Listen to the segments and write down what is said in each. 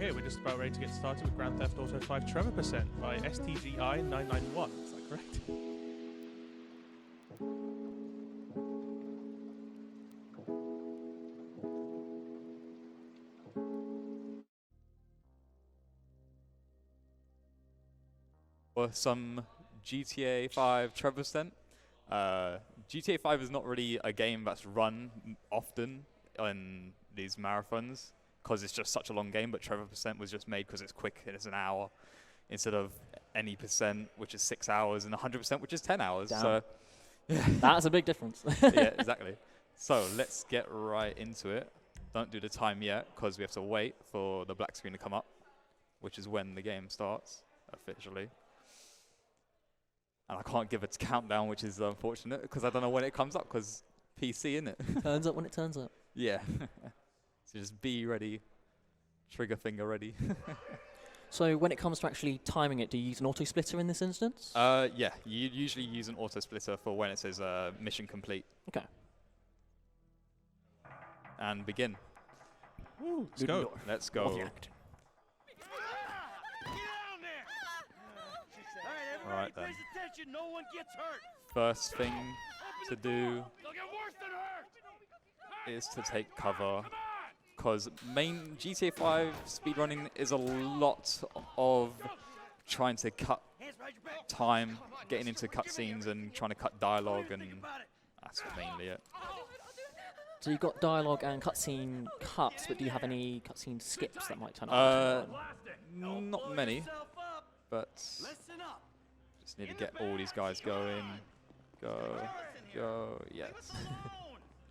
Okay, we're just about ready to get started with Grand Theft Auto 5 Trevor % by stgi991. Is that correct? For some GTA 5 Trevor %. GTA 5 is not really a game that's run often in these marathons because it's just such a long game, but Trevor % was just made because it's quick and it's an hour instead of any %, which is 6 hours, and 100%, which is 10 hours. Damn. So, yeah. That's a big difference. Yeah, exactly. So let's get right into it. Don't do the time yet because we have to wait for the black screen to come up, which is when the game starts officially. And I can't give a countdown, which is unfortunate because I don't know when it comes up because PC, innit? Turns up when it turns up. Yeah. So just be ready, trigger finger ready. So when it comes to actually timing it, do you use an auto splitter in this instance? Yeah, you usually use an auto splitter for when it says mission complete. Okay. And begin. Woo, let's go. Let's go. All right then. No one gets hurt. First thing to do is to take cover, because main GTA 5 speedrunning is a lot of trying to cut time, getting into cutscenes and trying to cut dialogue, and that's mainly it. So you've got dialogue and cutscene cuts, but do you have any cutscene skips that might turn up? Not many, but just need to get all these guys going. Go, yes.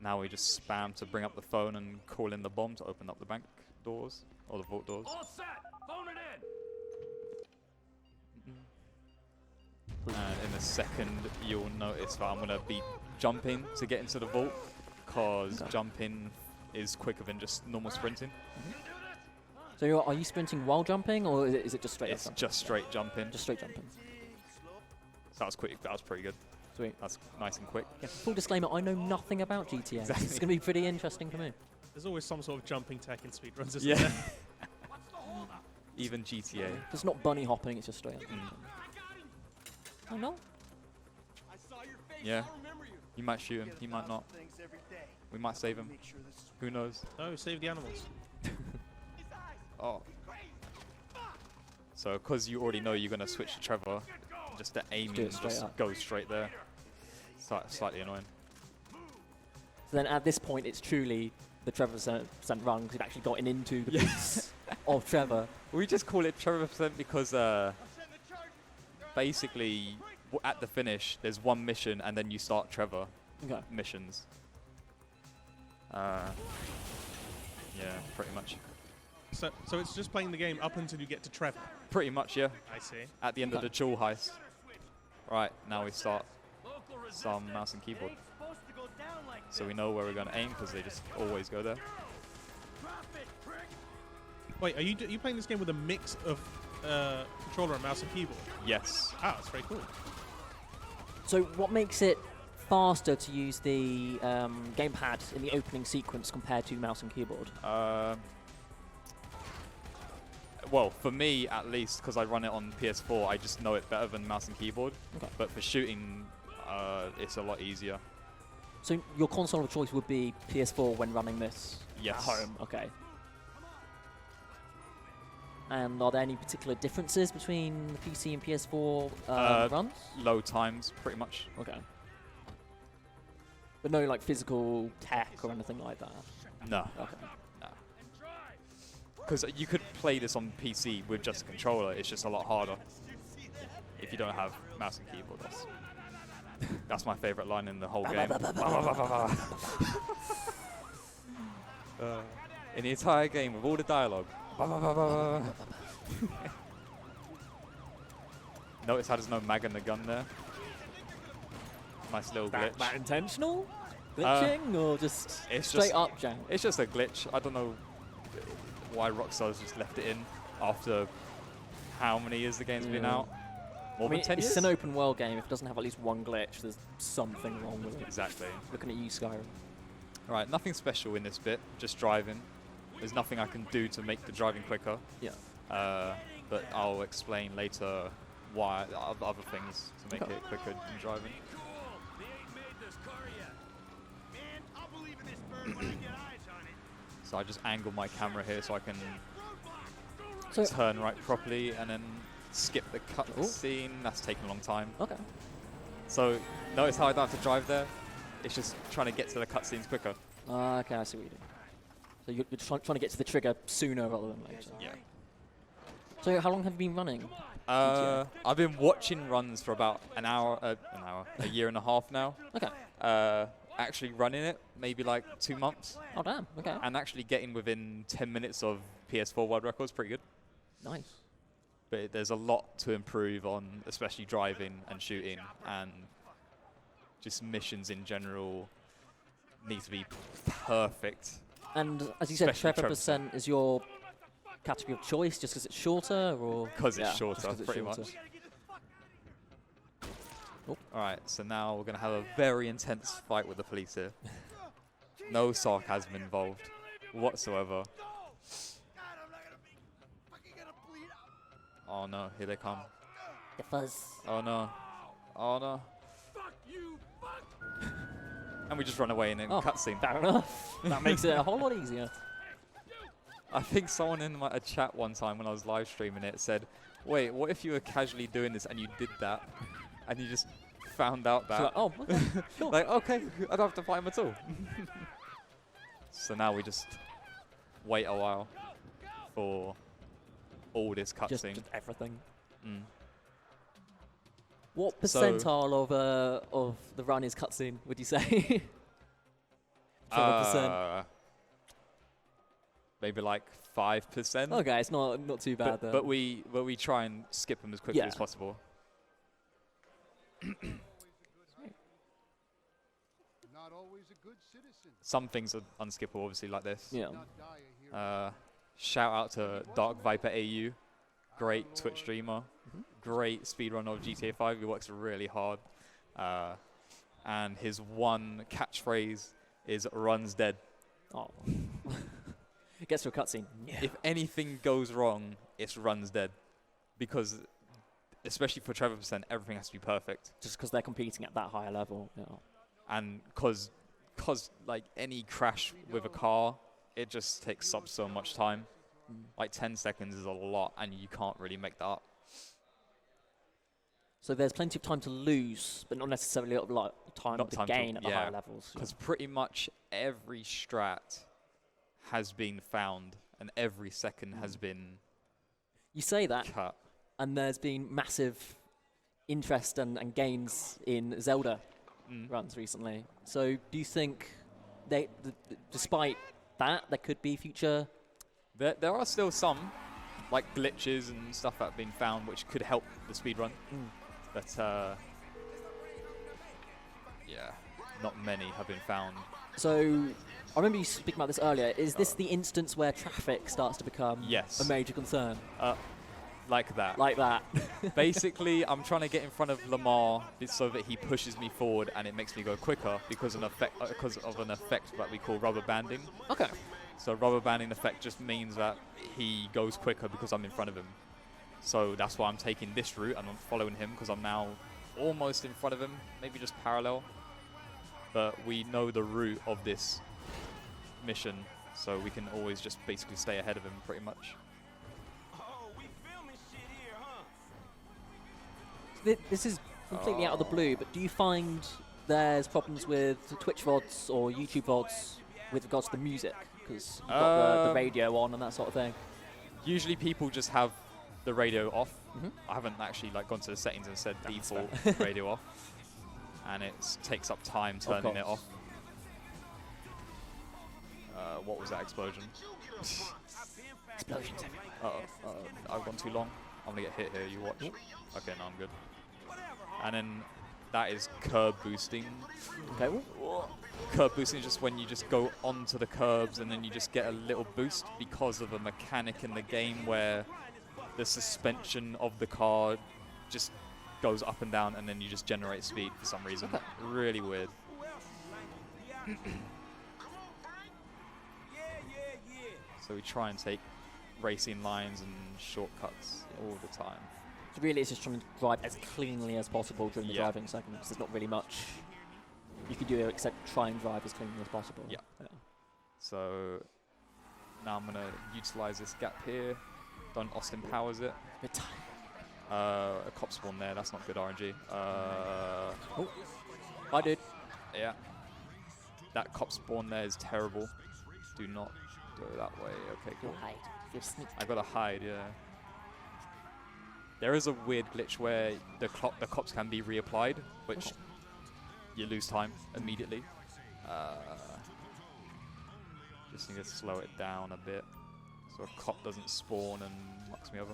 Now we just spam to bring up the phone and call in the bomb to open up the bank doors, or the vault doors. All set. Phone it in. And in a second, you'll notice that I'm going to be jumping to get into the vault, because jumping is quicker than just normal sprinting. So are you sprinting while jumping, or is it just straight up? It's just straight jumping. Just straight jumping. That was quick. That was pretty good. Sweet. That's nice and quick. Yeah, full disclaimer, I know nothing about GTA. Exactly. It's going to be pretty interesting for me. There's always some sort of jumping tech in speedruns, isn't there? Even GTA. It's not bunny hopping, it's just straight up. Oh no? Yeah. You might shoot him, he might not. We might save him. Who knows? No, save the animals. Oh. So, because you already know you're going to switch to Trevor, just the aiming just goes straight there. Slightly annoying. So then at this point, it's truly the Trevor % run, because you've actually gotten into the beats of Trevor. We just call it Trevor % because basically at the finish, there's one mission and then you start Trevor missions. Yeah, pretty much. So it's just playing the game up until you get to Trevor. Pretty much, yeah. I see. At the end of the jewel heist. Right, now we start some mouse and keyboard. So we know where we're going to aim because they just always go there. Wait, are you playing this game with a mix of controller and mouse and keyboard? Yes. Ah, that's very cool. So what makes it faster to use the gamepad in the opening sequence compared to mouse and keyboard? Well, for me at least, because I run it on PS4, I just know it better than mouse and keyboard. Okay. But for shooting, it's a lot easier. So your console of choice would be PS4 when running this Yes. at home? Okay. And are there any particular differences between the PC and PS4 runs? Load times, pretty much. Okay. But no like physical tech or anything like that? No. Okay. Because you could play this on PC with just a controller, it's just a lot harder if you don't have mouse and keyboard. That's my favorite line in the whole game. In the entire game, with all the dialogue. Notice how there's no mag in the gun there. Nice little glitch. That intentional? Glitching or just it's straight just, up jank? It's just a glitch. I don't know why Rockstar's just left it in after how many years the game's been out. More than 10 years? It's an open world game. If it doesn't have at least one glitch, there's something wrong with it. Exactly. Looking at you, Skyrim. Right, nothing special in this bit, just driving. there's nothing I can do to make the driving quicker. Yeah. But I'll explain later why other things to make Okay. it quicker in driving. Cool. They ain't made this car yet. Man, I'll believe in this bird when I get eyes on it. So I just angle my camera here so I can So turn right properly and then skip the cut Ooh. scene. That's taking a long time. okay. So notice how I don't have to drive there? It's just trying to get to the cutscenes quicker. Okay, I see what you do. So you're just trying to get to the trigger sooner rather than later. Yeah. So how long have you been running? I've been watching runs for about a year and a half now. Okay. Actually running it, maybe like 2 months. Oh damn. Okay. And actually getting within 10 minutes of PS4 world records, pretty good. Nice. But there's a lot to improve on, especially driving and shooting, and just missions in general need to be perfect. And as you said, Especially Trevor percent is your category of choice just because it's shorter, or Because Yeah, it's shorter, just 'cause it's pretty shorter. much. Alright, so now we're going to have a very intense fight with the police here. No sarcasm involved whatsoever. Oh no, here they come. The fuzz. Oh no. Oh no. Fuck you, fuck. And we just run away in a Oh, cutscene. fair enough. That makes it a whole lot easier. I think someone in a chat one time when I was live streaming it said, wait, what if you were casually doing this and you did that and you just found out that? So like, oh, okay, sure. Like, okay, I don't have to fight him at all. So now we just wait a while for all this just cutscene. everything. Mm. What So- percentile of the run is cutscene, would you say? From a percent. Maybe like 5%. Okay, it's not too bad then. But we try and skip them as quickly Yeah. as possible. Not always a good citizen. Some things are unskippable, obviously, like this. yeah. Not die a hero. Shout out to Dark Viper AU, great Twitch streamer, great speedrunner of GTA 5. He works really hard, and his one catchphrase is "runs dead." Oh. It gets to a cutscene. Yeah. If anything goes wrong, it's runs dead, because especially for Trevor percent, everything has to be perfect, Just because they're competing at that higher level. Yeah. and cause like any crash with a car, it just takes up so much time. Like 10 seconds is a lot, and you can't really make that up. So there's plenty of time to lose, but not necessarily a lot of time Not to time to- gain at the yeah. higher levels. Because pretty much every strat has been found, and every second has been You say that, cut. and there's been massive interest and gains in Zelda Mm. runs recently. So do you think despite that, there could be future? There are still some, like glitches and stuff that have been found, which could help the speedrun. But yeah, not many have been found. So I remember you speaking about this earlier. Is this the instance where traffic starts to become Yes. a major concern? Like that. Like that? Basically, I'm trying to get in front of Lamar so that he pushes me forward and it makes me go quicker because of an effect that we call rubber banding. Okay. So rubber banding effect just means that he goes quicker because I'm in front of him. So that's why I'm taking this route and I'm following him, because I'm now almost in front of him, maybe just parallel. But we know the route of this mission, so we can always just basically stay ahead of him pretty much. Oh, we filming shit here, huh? This is completely out of the blue, but do you find there's problems with Twitch VODs or YouTube VODs with regards to the music? Because you've got the radio on and that sort of thing. Usually people just have the radio off. Mhm. I haven't actually gone to the settings and said That's default radio off, and it takes up time turning it course. off. What was that explosion? Explosions everywhere. I've gone too long. I'm gonna get hit here. You watch. Okay, no, I'm good. And then that is curb boosting. Okay. Well, Curb boosting is just when you just go onto the curbs and then you just get a little boost because of a mechanic in the game where the suspension of the car just goes up and down and then you just generate speed for some reason. Okay. Really weird. So we try and take racing lines and shortcuts all the time. So really, it's just trying to drive as cleanly as possible during the Yeah. driving segments. There's not really much you can do except try and drive as cleanly as possible. Yeah. So now I'm going to utilize this gap here. Don't Austin Powers it. Bit tight. A cop spawn there. That's not good RNG. I did. Yeah. That cop spawn there is terrible. Do not go that way. Okay, cool. You'll hide. You'll sneak. I gotta hide, yeah. There is a weird glitch where the cops can be reapplied, which you lose time immediately. Just need to slow it down a bit so a cop doesn't spawn and mucks me over.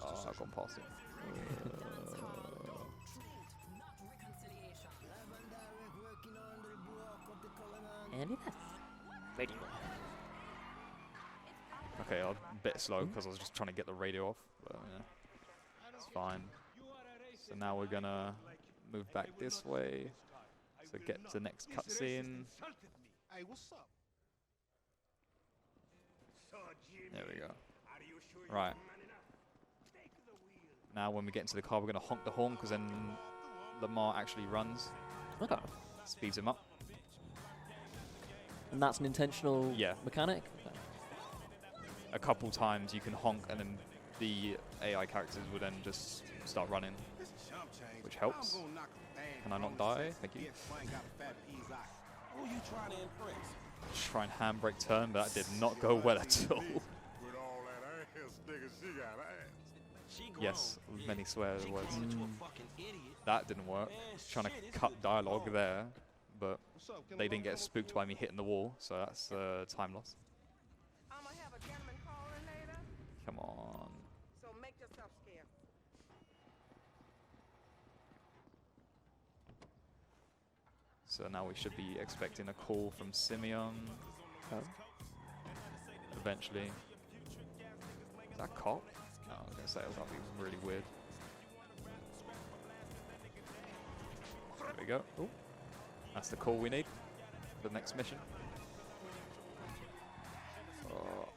Oh, I've gone past it. And yeah. Radio. Okay, I'm a bit slow because I was just trying to get the radio off, but yeah, it's fine. So now we're gonna move back this way to get to the next cutscene. Hey, what's up? There we go. Right. Now when we get into the car, we're gonna honk the horn because then Lamar actually runs, Okay. speeds him up. And that's an intentional Yeah. mechanic? Okay. A couple times you can honk and then the AI characters will then just start running, which helps. Can I not die? Thank you. Try and handbrake turn, but that did not go well at all. Yes, many swear words. That didn't work. Trying to cut dialogue there, but they didn't get spooked by me hitting the wall, so that's time loss. Come on. So make yourself scarce. So now we should be expecting a call from Simeon. Oh. Eventually. Is that a cop? No, I was going to say that would be really weird. There we go. Ooh. That's the call we need for the next mission. Oh.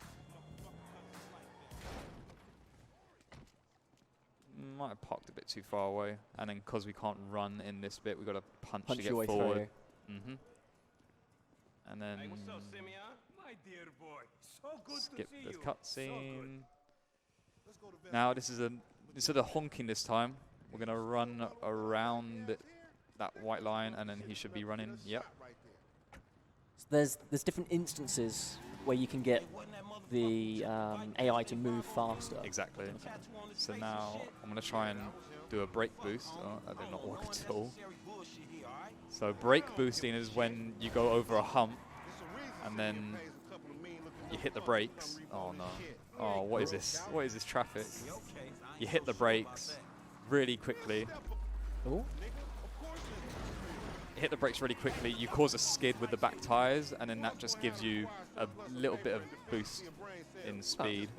Might have parked a bit too far away, and then because we can't run in this bit, we got to punch to Punch get your way forward. through. And then Hey, what's up, Simeon? My dear boy. So good skip to see the you. cutscene. Now this is instead of honking this time, we're gonna run around that white line, and then he should be running. Yep. So there's different instances where you can get the AI to move faster. Exactly. So now I'm gonna try and do a brake boost. Oh, that did not work at all. So brake boosting is when you go over a hump and then you hit the brakes. Oh no. Oh, what is this? What is this traffic? You hit the brakes really quickly. Oh. You hit the brakes really quickly, you cause a skid with the back tires, and then that just gives you a little bit of boost in speed,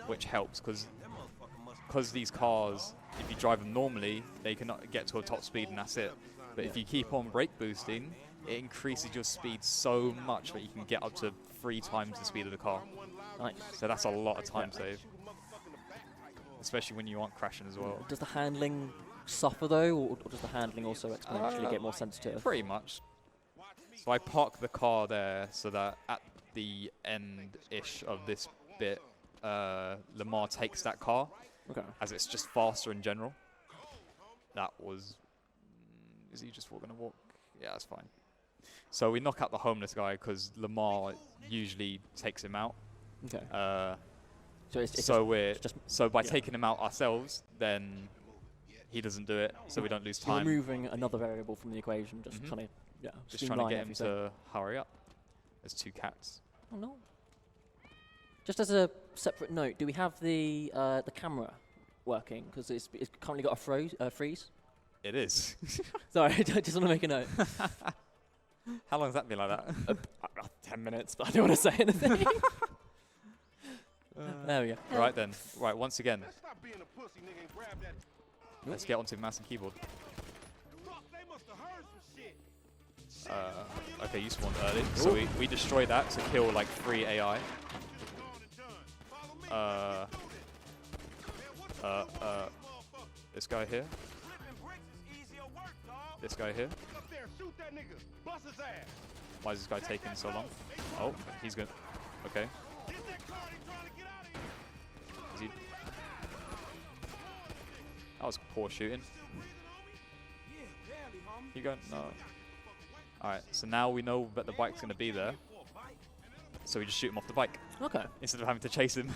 which helps because these cars, if you drive them normally, they cannot get to a top speed and that's it. But if you keep on brake boosting, it increases your speed so much that you can get up to 3 times the speed of the car. Nice. So that's a lot of time saved, especially when you aren't crashing as well. Does the handling suffer though, or does the handling also exponentially get more sensitive? Pretty much. So I park the car there so that at the end-ish of this bit, Lamar takes that car, Okay. as it's just faster in general. That was... is he just gonna walk? Yeah, that's fine. So we knock out the homeless guy because Lamar usually takes him out. Okay. So by taking him out ourselves, then he doesn't do it, so we don't lose You're time. removing another variable from the equation, just trying to Just trying to get him everything. to hurry up. There's 2 cats. Oh no. Just as a separate note, do we have the camera working? Because it's currently got a freeze. It is. Sorry, I just want to make a note. How long has that been like that? 10 minutes, but I don't want to say anything. There we go. Right then. Right, once again, Let's stop being a pussy, nigga, and grab that. let's get onto mouse and keyboard. Fuck, they must have heard some shit. Okay, you spawned early, so we destroy that to kill like 3 AI. This guy here. This guy here. Why is this guy taking so long? Oh, he's good. Okay. Is he? That was poor shooting. You go? No. Alright, so now we know that the bike's going to be there. So we just shoot him off the bike. Okay. Instead of having to chase him.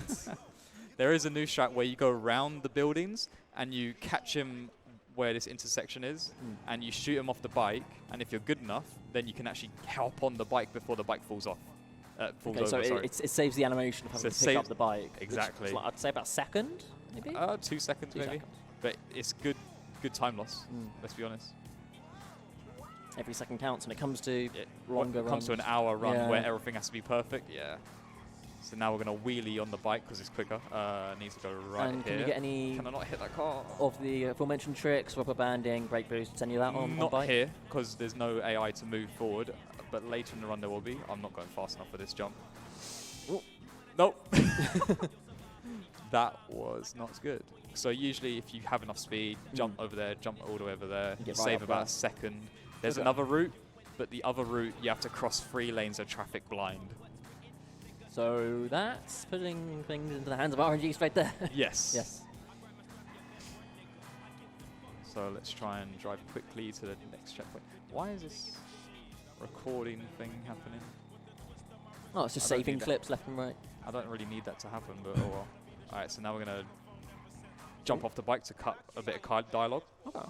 There is a new strat where you go around the buildings and you catch him where this intersection is, and you shoot him off the bike, and if you're good enough, then you can actually hop on the bike before the bike falls off. Falls over, So sorry. it saves the animation of having to pick up the bike. Exactly. Which is like, I'd say about a second, maybe? 2 seconds 2 maybe. seconds. But it's good time loss, let's be honest. Every second counts when it comes to longer When it comes runs. to an hour run Yeah. where everything has to be perfect, yeah. So now we're going to wheelie on the bike because it's quicker. Needs to go right And here. can you get any Can I not hit that car? of the aforementioned tricks, rubber banding, brake boosts, any of that on Not bike? here, because there's no AI to move forward, but later in the run there will be. I'm not going fast enough for this jump. Ooh. Nope. That was not good. So usually if you have enough speed, jump over there, jump all the way over there, You get right save up about there. a second. There's Okay. another route, but the other route you have to cross 3 lanes of traffic blind. So that's putting things into the hands of RNGs right there. Yes. Yes. So let's try and drive quickly to the next checkpoint. Why is this recording thing happening? Oh, it's just I don't saving need that. clips left and right. I don't really need that to happen, but oh well. Alright, so now we're going to jump off the bike to cut a bit of dialogue. Okay.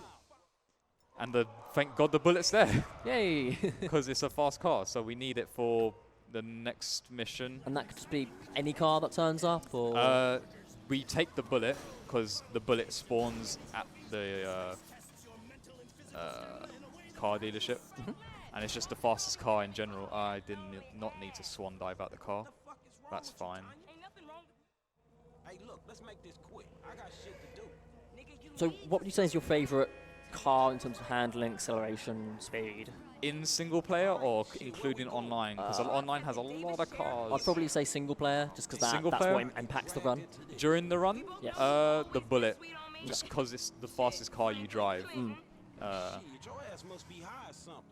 And thank God the bullet's there, Yay! because it's a fast car, so we need it for the next mission. And that could just be any car that turns up, or We take the bullet, because the bullet spawns at the car dealership. And it's just the fastest car in general. I did not need to swan dive out the car. That's fine. Hey, look, let's make this quick. I got shit to do. So what would you say is your favourite car in terms of handling, acceleration, speed? In single player or including online? Because online has a lot of cars. I'd probably say single player, just because Single that's player? what impacts the run. During the run? Yes. The bullet. Just because it's the fastest car you drive. Shit, your ass must be high or something.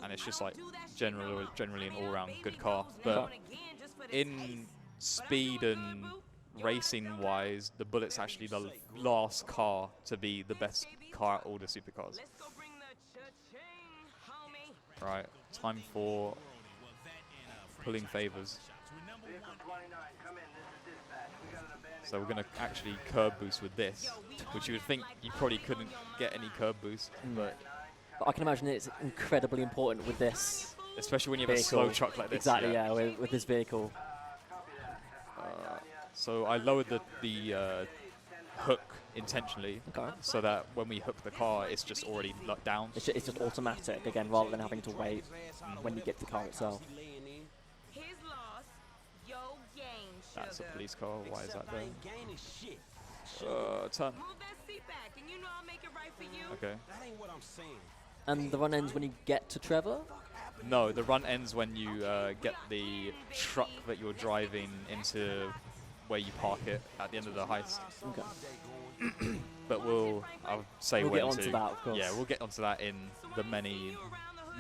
And it's just like generally an all-round good car. But in speed and racing wise, the bullet's actually the last car to be the best car at all the supercars. Right, time for pulling favors. So we're going to actually curb boost with this, which you would think you probably couldn't get any curb boost, but But I can imagine it's incredibly important with this especially when you have a vehicle. slow truck like this. Exactly, yeah, with this vehicle. So I lowered the hook intentionally, Okay. so that when we hook the car, it's just already down. It's just automatic, again, rather than having to wait when you get to the car itself. That's a police car. Why is that I there? ain't gaining shit. Turn. Move that seat back, and you know I'll make it right for you. Okay. That ain't what I'm saying. And the run ends when you get to Trevor? No, the run ends when you get the truck that you're driving into where you park it at the end of the heist. Okay. But I'll say We'll when get onto to. that, of course. Yeah, we'll get onto that in the many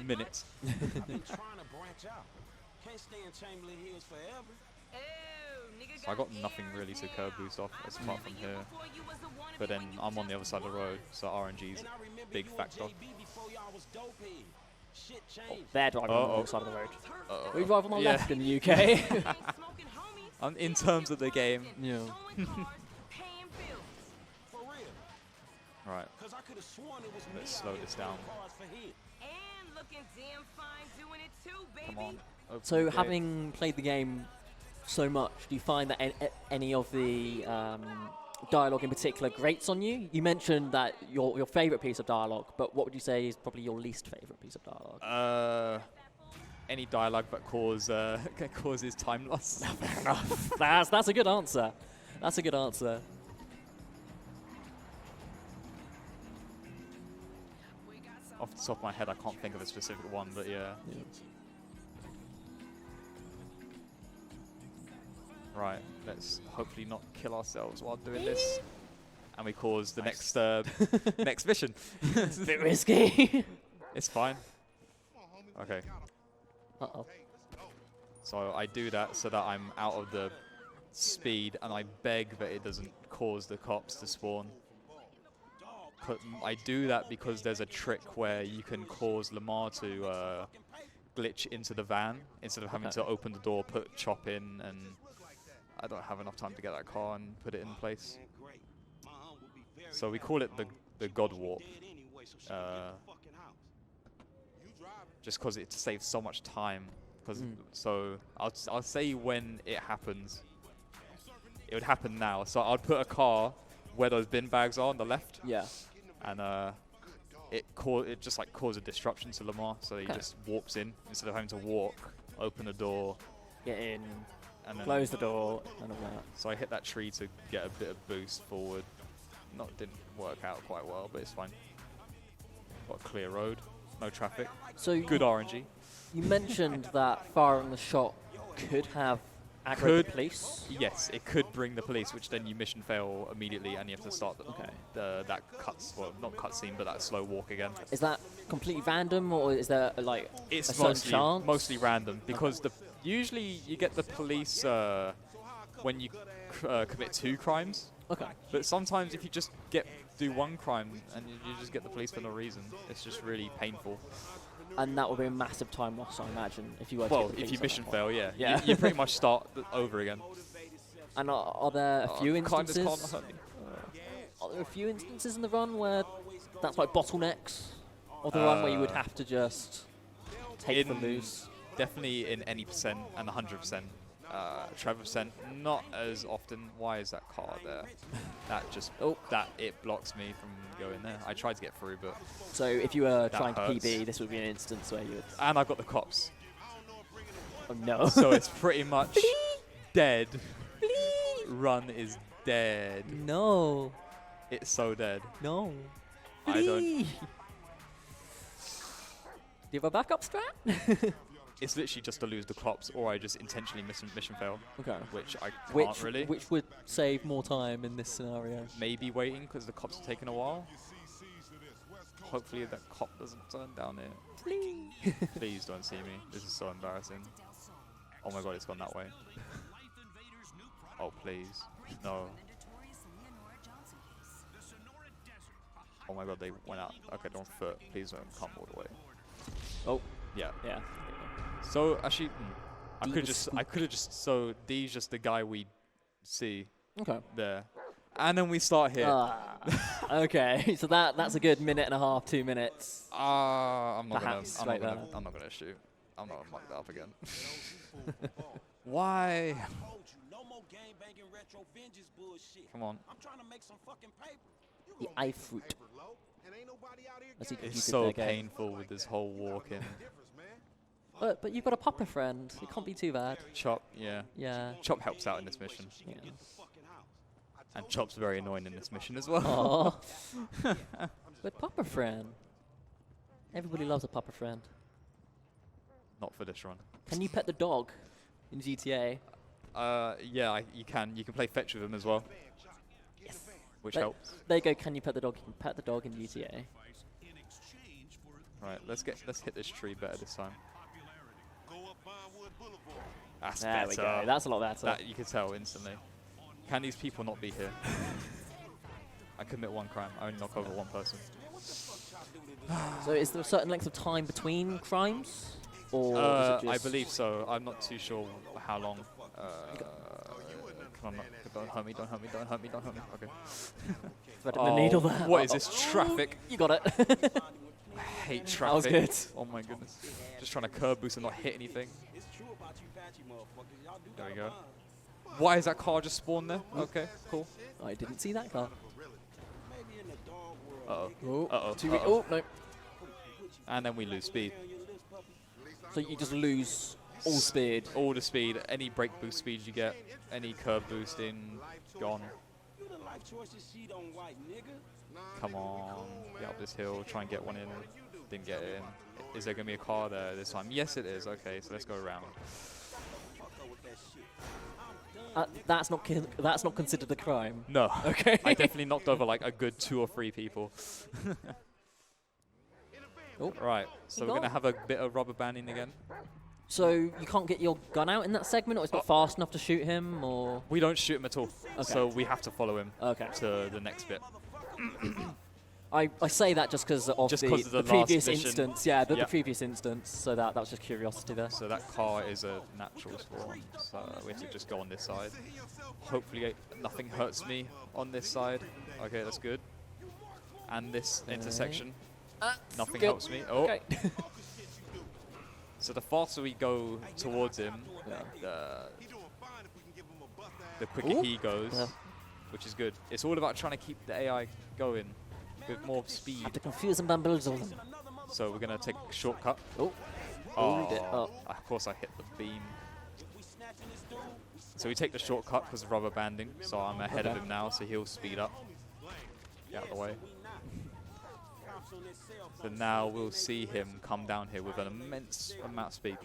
minutes. I've been trying to branch out. Can't stay in Chamberlain Hills forever. So I got nothing really to curb boost off apart from here. But then I'm on the other side of the road, so RNG's And I remember big you and factor. JB before y'all was dope head. Shit changed. They're driving on the Uh-oh. wrong side of the road. Uh-oh. We drive on the Yeah. left in the UK. In terms of the game. Yeah. For real. Right. Cause I could have sworn it was me Let's out slow here this down. playing cards for him. And looking damn fine doing it too, baby. Come on. Open So the gate. having played the game so much, do you find that any of the dialogue in particular grates on you? You mentioned that your favourite piece of dialogue, but what would you say is probably your least favourite piece of dialogue? Any dialogue that causes time loss. Fair enough. That's a good answer. That's a good answer. Off the top of my head, I can't think of a specific one, but yeah. Right, let's hopefully not kill ourselves while doing this. And we cause the next next mission. It's a bit risky. It's fine. Okay. Uh-oh. So I do that so that I'm out of the speed, and I beg that it doesn't cause the cops to spawn. I do that because there's a trick where you can cause Lamar to glitch into the van instead of having to open the door, put Chop in, and I don't have enough time to get that car and put it in place. So we call it the God Warp. Just because it saves so much time. So I'll say when it happens. It would happen now. So I'd put a car where those bin bags are on the left. Yeah. And it just like caused a disruption to Lamar, so he just warps in instead of having to walk, open the door, Get in, and then close the door, and all that. So I hit that tree to get a bit of boost forward. Didn't work out quite well, but it's fine. Got a clear road, no traffic. So good RNG. You mentioned that firing the shot could have aggroed the police. Yes, it could bring the police, which then you mission fail immediately, and you have to start that not cutscene, but that slow walk again. Is that completely random, or is there like it's a certain chance? Mostly random, because usually you get the police when you commit 2 crimes. Okay. But sometimes if you just do 1 crime and you just get the police for no reason, it's just really painful. And that would be a massive time loss, I imagine, if you were to Well, get the if you police mission at that fail, point. yeah. You pretty much start over again. And are there a few instances? Can't hurt me. Are there a few instances in the run where that's like bottlenecks, or the run where you would have to just take the loose? Definitely in any percent and 100%. Trevor percent, not as often. Why is that car there? That just it blocks me from going there. I tried to get through, but so if you were trying hurts. to PB, this would be an instance where you would. And I've got the cops. Oh no! So it's pretty much dead. Run is dead. No. It's so dead. No. I don't. Do you have a backup strat? It's literally just to lose the cops, or I just intentionally mission fail. Okay. Which I can't really. Which would save more time in this scenario? Maybe waiting because the cops are taking a while. Hopefully that cop doesn't turn down here. Please don't see me. This is so embarrassing. Oh my god, it's gone that way. Oh please, no. Oh my god, they went out. Okay, don't foot. Please don't come all the way. Oh. Yeah. Yeah. So actually, I could have just. So D's just the guy we see. Okay. There, and then we start here. Okay, so that's a good minute and a half, 2 minutes. I'm not gonna shoot. I'm not mucked up again. Why? Come on. The eye fruit. It's so painful with this whole walk-in. But you've got a popper friend. It can't be too bad. Chop, yeah. Yeah. Chop helps out in this mission. Yeah. And Chop's very annoying in this mission as well. But popper friend. Everybody loves a popper friend. Not for this run. Can you pet the dog in GTA? Yeah, you can. You can play fetch with him as well. Yes. Which helps. There you go. Can you pet the dog? You can pet the dog in GTA. Right, let's hit this tree better this time. That's there better. We go. That's a lot better. That you can tell instantly. Can these people not be here? I commit 1 crime. I only knock over 1 person. So is there a certain length of time between crimes? Or is it just I believe so. I'm not too sure how long. Come on, don't hurt me, don't hurt me, don't hurt me, don't hurt me. Okay. The needle there. What is this? Traffic? You got it. I hate traffic. That was good. Oh my goodness. Just trying to curb boost and not hit anything. There we go. Why is that car just spawned there? Okay, cool. I didn't see that car. Uh-oh. Oh, Uh-oh. oh, no. And then we lose speed. So you just lose all speed. All the speed, any brake boost speed you get, any curb boosting, gone. Come on, get up this hill, try and get one in. Didn't get it in. Is there going to be a car there this time? Yes, it is. Okay, so let's go around. That's not considered a crime. No. Okay. I definitely knocked over like a good 2 or 3 people. Oh. Right, so we're going to have a bit of rubber banding again. So you can't get your gun out in that segment, or it's not fast enough to shoot him, or? We don't shoot him at all, Okay. so we have to follow him Okay. to the next bit. I say that just because of Just 'cause of the the last previous mission. instance. Yeah, the Yep. previous instance. So that was just curiosity there. So that car is a natural spawn, so we have to just go on this side. Hopefully nothing hurts me on this side. Okay, that's good. And this intersection, nothing good. helps me. Oh, Okay. so the faster we go towards him, the quicker Ooh. he goes, Yeah. which is good. It's all about trying to keep the AI going with more speed. Have to confuse and bamboozle them. So we're gonna take a shortcut. Oh. Oh, Read it up. of course I hit the beam. So we take the shortcut because of rubber banding. So I'm ahead of Okay. him now, so he'll speed up. Get out of the way. So now we'll see him come down here with an immense amount of speed.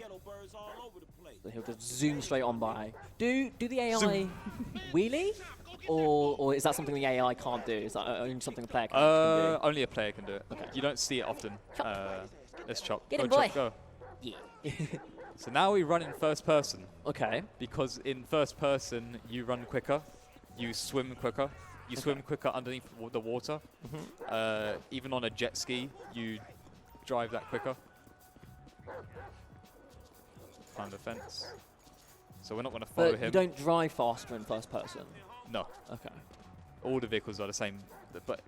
So he'll just zoom straight on by. Do the AI Zoom. wheelie, or is that something the AI can't do? Is that only something the player can do? Only a player can do it. Okay. You don't see it often. Let's chop. Get Go him, chop, boy. go. Yeah. So now we run in first person. Okay. Because in first person, you run quicker, you swim quicker, you swim quicker underneath the water. Even on a jet ski, you drive that quicker. Climb the fence. So we're not going to follow But him. you don't drive faster in first person. No, Okay. all the vehicles are the same. But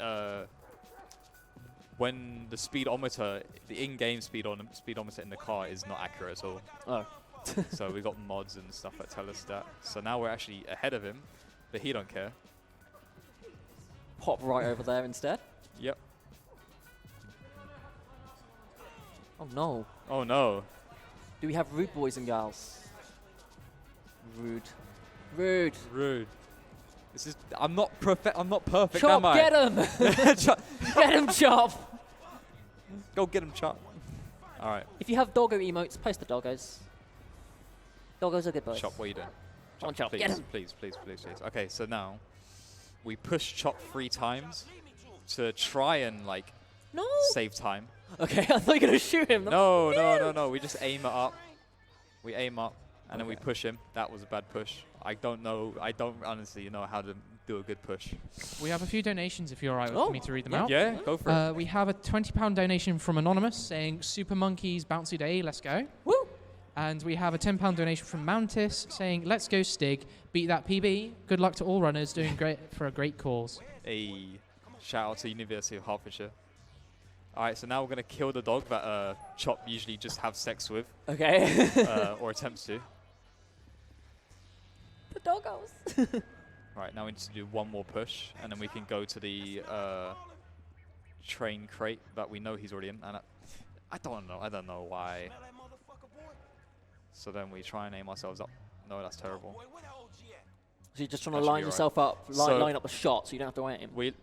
when the speedometer, the in-game speedometer in the car is not accurate at all. Oh. So we got mods and stuff that tell us that. So now we're actually ahead of him, but he don't care. Pop right over there instead. Yep. Oh no. Oh no. Do we have rude boys and gals? Rude. Rude. Rude. This is. I'm not perfect. I'm not perfect, Chop, am I? get him! Chop. Get him, Chop! Go get him, Chop. All right. If you have doggo emotes, post the doggos. Doggos are good boys. Chop, what are you doing? Come on, Chop, Please, get him. please, please, please, please. Okay, so now we push Chop 3 times to try and like No! save time. Okay, I thought you were going to shoot him. No, no, no, no. We just aim it up. We aim up, and then we Okay. push him. That was a bad push. I don't know. I don't honestly know how to do a good push. We have a few donations if you're alright Oh, with me to read them yeah. out. Yeah, go for it. We have a £20 donation from Anonymous saying Super Monkeys Bouncy Day, let's go. Woo! And we have a £10 donation from Mantis saying let's go Stig, beat that PB. Good luck to all runners doing great for a great cause. A shout out to University of Hertfordshire. All right, so now we're gonna kill the dog that Chop usually just have sex with, Okay. or attempts to. The doggos. Right, now we need to do one more push, and then we can go to the train crate that we know he's already in. And I don't know why. So then we try and aim ourselves up. No, that's terrible. So you're just trying to That should line be alright. yourself up, So- line up a shot so you don't have to aim.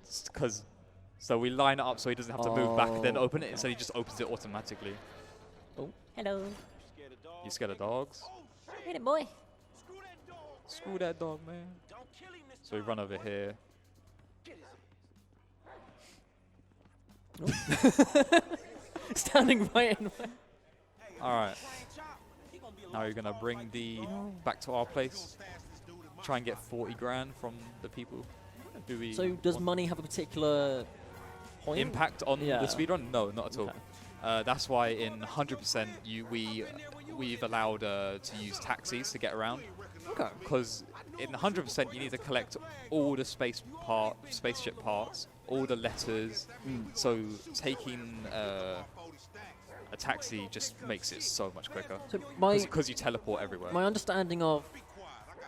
So we line it up so he doesn't have to move back, then Oh. open it. Instead, he just opens it automatically. Oh, hello. You scared of dogs? Hit him, boy. Screw that dog, man. So we run over here. Standing right in the way. All right. Now you're gonna bring the back to our place. Try and get 40 grand from the people who we. So does want. money have a particular point? Impact on Yeah. the speedrun? No, not at all. Okay. That's why in 100% we've allowed to use taxis to get around. Okay. Because in 100% you need to collect all the spaceship parts, all the letters. So taking a taxi just makes it so much quicker. So Because you teleport everywhere. my understanding of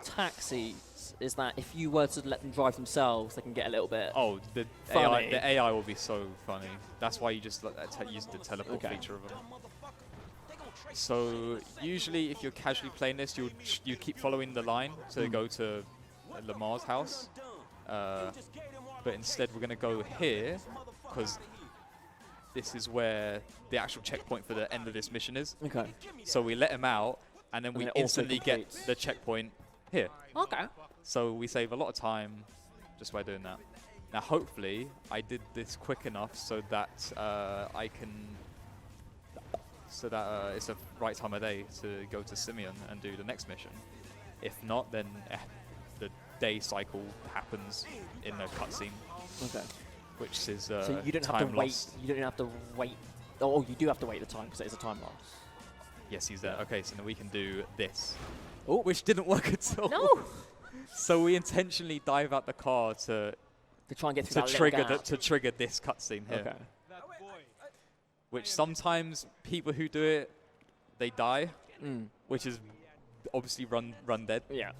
taxis is that if you were to let them drive themselves, they can get a little bit. Oh, the Funny. AI will be so funny. That's why you just use the teleport Okay. feature of them. So usually, if you're casually playing this, you keep following the line to go to Lamar's house. But instead, we're gonna go here because this is where the actual checkpoint for the end of this mission is. Okay. So we let him out, and then And we it also instantly get completes. the checkpoint here. Okay. So we save a lot of time just by doing that. Now, hopefully, I did this quick enough so that it's the right time of day to go to Simeon and do the next mission. If not, then the day cycle happens in the cutscene, Okay. which is So you don't have time to wait. lost. You don't have to wait. Oh, you do have to wait the time because it is a time loss. Yes, he's there. Okay, so then we can do this, Oh, which didn't work at all. no! So we intentionally dive out the car to To try and get through that little gap. trigger this cutscene here. Okay. Which sometimes people who do it, they die, Mm. which is obviously run dead. Yeah.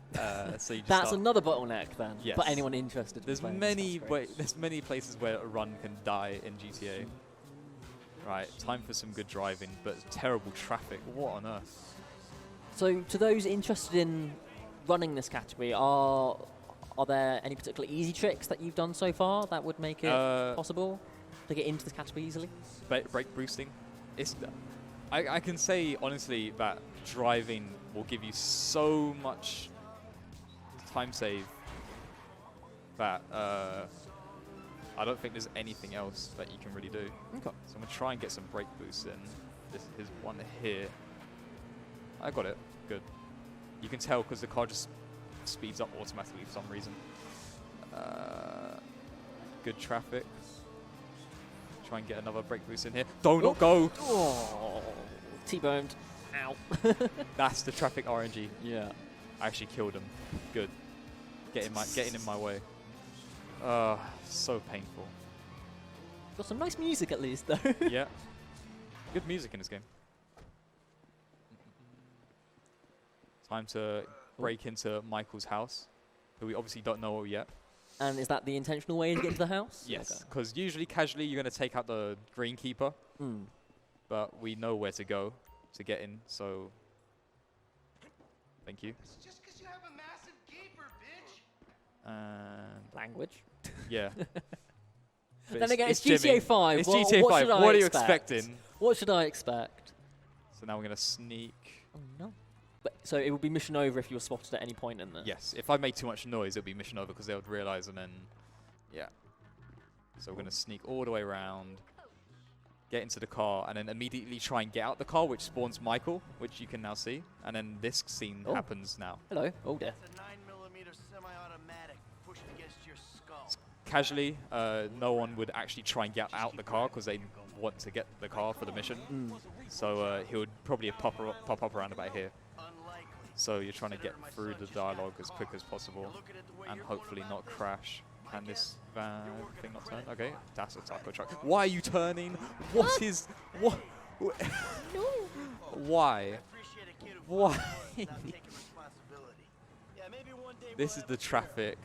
So you just That's start- another bottleneck then. Yes. For anyone interested. in There's playing many Assassin's Creed. there's many places where a run can die in GTA. Right, time for some good driving, but terrible traffic. What on earth? So, to those interested in running this category, are there any particular easy tricks that you've done so far that would make it possible to get into this category easily? Brake boosting. I can say honestly that driving will give you so much time save that I don't think there's anything else that you can really do. Okay. So I'm gonna try and get some brake boosts in. This is one here. I got it. Good. You can tell because the car just speeds up automatically for some reason. Good traffic. Try and get another brake boost in here. Don't go! Oh, T-boned. Ow. That's the traffic RNG. Yeah. I actually killed him. Good. Getting in my way. So painful. Got some nice music at least, though. Yeah. Good music in this game. Time to break into Michael's house, who we obviously don't know yet. And is that the intentional way to get into the house? Yes, because usually casually you're going to take out the greenkeeper, Okay. Mm. but we know where to go to get in, so thank you. It's just because you have a massive gaper, bitch. And Language. yeah. But Then again, it's Jimmy. GTA 5. It's What- GTA what 5. should I What are you expect? expecting? What should I expect? So now we're going to sneak. Oh no. But, so it would be mission over if you were spotted at any point in there? Yes, if I made too much noise, it would be mission over because they would realize and then, yeah. So we're going to sneak all the way around, get into the car, and then immediately try and get out the car, which spawns Michael, which you can now see. And then this scene Oh. happens now. Hello. Oh dear. It's a 9mm semi-automatic pushed against your skull. Casually, no one would actually try and get out the car because they want to get the car for the mission. Mm. So he would probably pop up around about here. Unlikely. So you're trying to get through the dialogue as quick as possible and hopefully not crash. Can this thing not turn? Okay, that's a taco truck. Why are you turning? What is... What? Why? Why? This is the traffic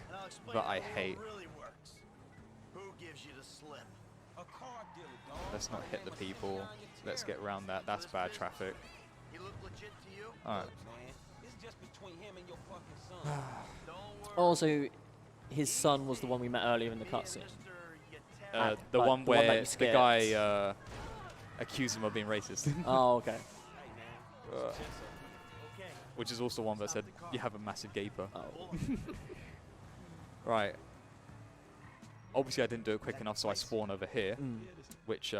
that I hate. Who gives you the slip? Let's not hit the people. Let's get around that. That's bad traffic. He look legit to you? Alright. Also, his son was the one we met earlier in the cutscene. The like one the one that where you the skipped. guy accused him of being racist. Oh, okay. Which is also one that said, you have a massive gaper. Oh. Right. Obviously I didn't do it quick enough, so I spawn over here, Mm. which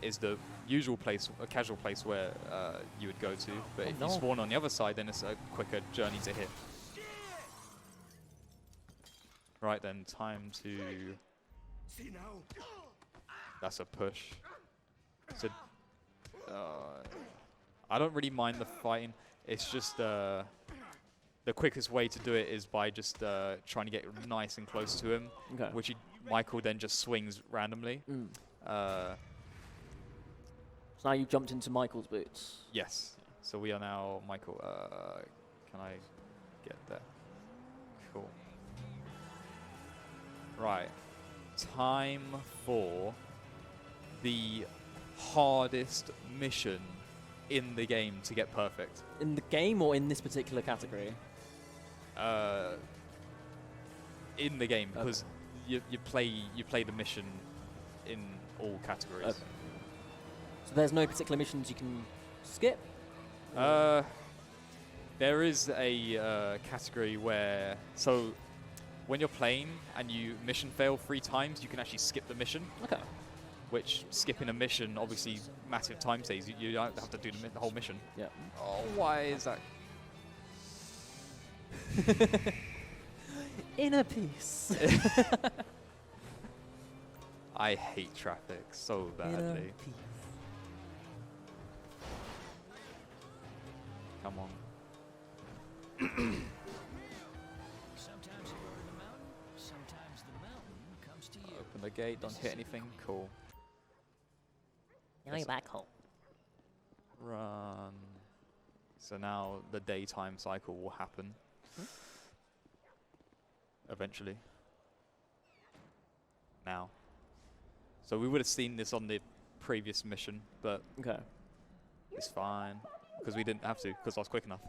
is the usual place, a casual place where you would go to. But Oh, if no. you spawn on the other side, then it's a quicker journey to hit. Right then, time to... That's a push. So, I don't really mind the fighting. It's just the quickest way to do it is by just trying to get nice and close to him, Okay. which Michael then just swings randomly. Mm. Uh, So now you jumped into Michael's boots. yes. So we are now Michael. Can I get there? Cool. Right. Time for the hardest mission in the game to get perfect. In the game or in this particular category? In the game, Okay. because you play the mission in all categories. Okay. So there's no particular missions you can skip? There is a category where, so when you're playing and you mission fail 3 times, you can actually skip the mission. Okay. Which skipping a mission, obviously, massive time saves. You don't have to do the whole mission. Yeah. Oh, why is that? Inner peace. I hate traffic so Inner badly. peace. Come on. Sometimes you go to the mountain, sometimes the mountain comes to you. Open the gate, don't hit anything. Cool. Now you're back home. Run. So now the daytime cycle will happen. Eventually. Now. So we would have seen this on the previous mission, but Okay. it's fine. Because we didn't have to, because I was quick enough.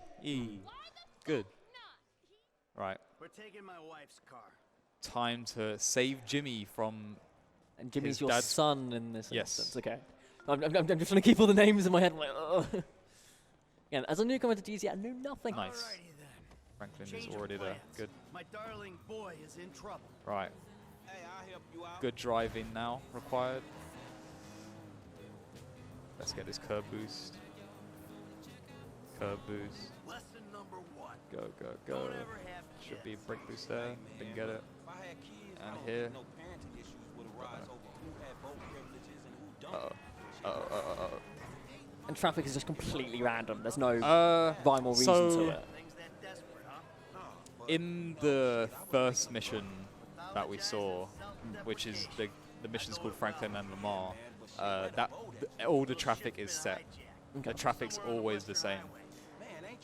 Good. Right. We're taking my wife's car. Time to save Jimmy from... And Jimmy's His your dad's- son in this Yes. instance. Okay. I'm just trying to keep all the names in my head. I'm like, ugh. Yeah, as a newcomer to GC, I knew nothing. Nice. Alrighty then. Franklin Change is of already there. plans. Good. My darling boy is in trouble. Right. Hey, I'll help you out. Good driving now required. Let's get this curb boost. Curb boost. Lesson number 1. Go, go, go. Don't ever have Should be a kids. brake boost there. Didn't get it. If I had kids, And I don't here. think no parenting issues would arise over who had both privileges and who don't. Uh-oh. And traffic is just completely random. There's no Uh-oh. rhyme or reason so to it. Things that desperate, huh? in the first mission that we saw, which is the mission's called Franklin and Lamar, all the traffic is set. Okay. The traffic's always the same.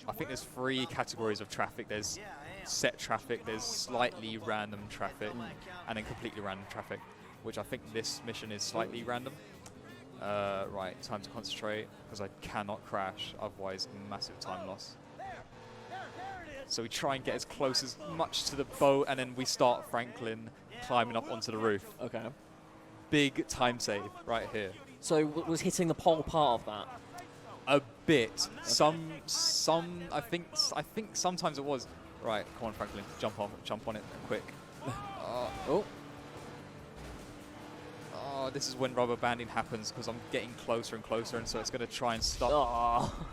I think there's 3 categories of traffic. There's set traffic, there's slightly random traffic, and then completely random traffic, which I think this mission is slightly random. Right, time to concentrate, because I cannot crash, otherwise massive time loss. So we try and get as close as much to the boat, and then we start Franklin climbing up onto the roof. Okay. Big time save right here. So was hitting the pole part of that? A bit. Some. I think sometimes it was. Right, come on, Franklin, jump on it, quick. Oh. Oh, this is when rubber banding happens because I'm getting closer and closer, and so it's going to try and stop. Oh.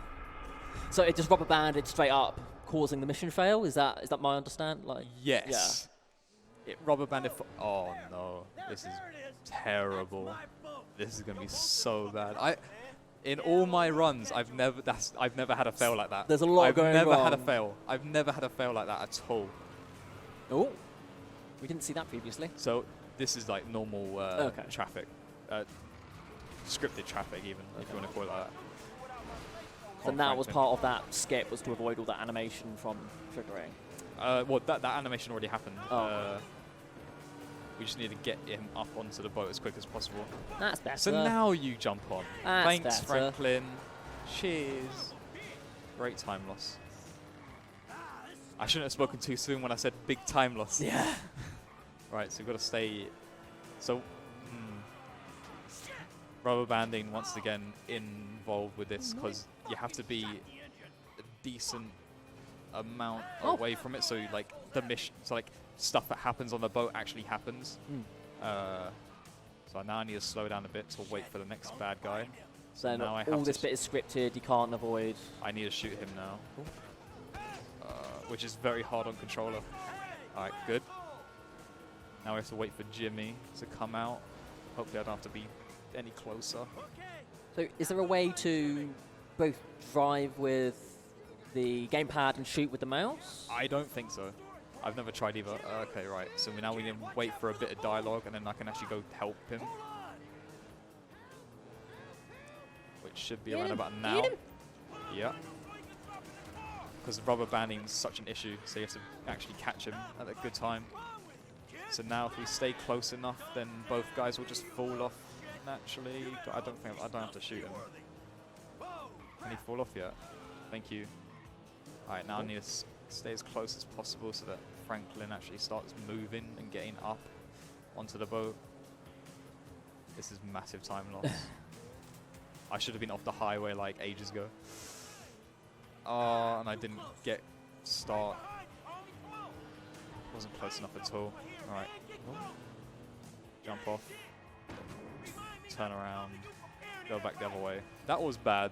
So it just rubber banded straight up, causing the mission fail. Is that my understand? Like. Yes. It rubber banded. Oh no, this is terrible. This is going to be so bad. In all my runs, I've never had a fail like that. There's a lot going I've never had a wrong. fail. I've never had a fail like that at all. Oh. We didn't see that previously. So this is like normal Okay. traffic, scripted traffic even, if you want to call it like that. So On that was Franklin. part of that skip, was to avoid all that animation from triggering. Well, that animation already happened. Oh. We just need to get him up onto the boat as quick as possible. That's better. So now you jump on. That's Thanks, better. Franklin. Cheers. Great time loss. I shouldn't have spoken too soon when I said big time loss. Yeah. Right, so we've got to stay. So, rubber banding once again involved with this because you have to be a decent amount away from it. So, like the mission, so like stuff that happens on the boat actually happens. So now I need to slow down a bit to wait for the next bad guy. So then now I have all to this bit is scripted. You can't avoid. I need to shoot him now, which is very hard on controller. All right, good. Now we have to wait for Jimmy to come out. Hopefully I don't have to be any closer. So is there a way to both drive with the gamepad and shoot with the mouse? I don't think so. I've never tried either. Okay, right. So now we need to wait for a bit of dialogue, and then I can actually go help him. Which should be around about now. Yeah. Because rubber banding is such an issue, so you have to actually catch him at a good time. So now if we stay close enough, then both guys will just fall off naturally. I don't have to shoot him. Can he fall off yet? Thank you. Alright, now I need to stay as close as possible so that Franklin actually starts moving and getting up onto the boat. This is massive time loss. I should have been off the highway like ages ago. Oh, and I didn't get start. Wasn't close enough at all. All right. Jump off. Turn around. Go back the other way. That was bad.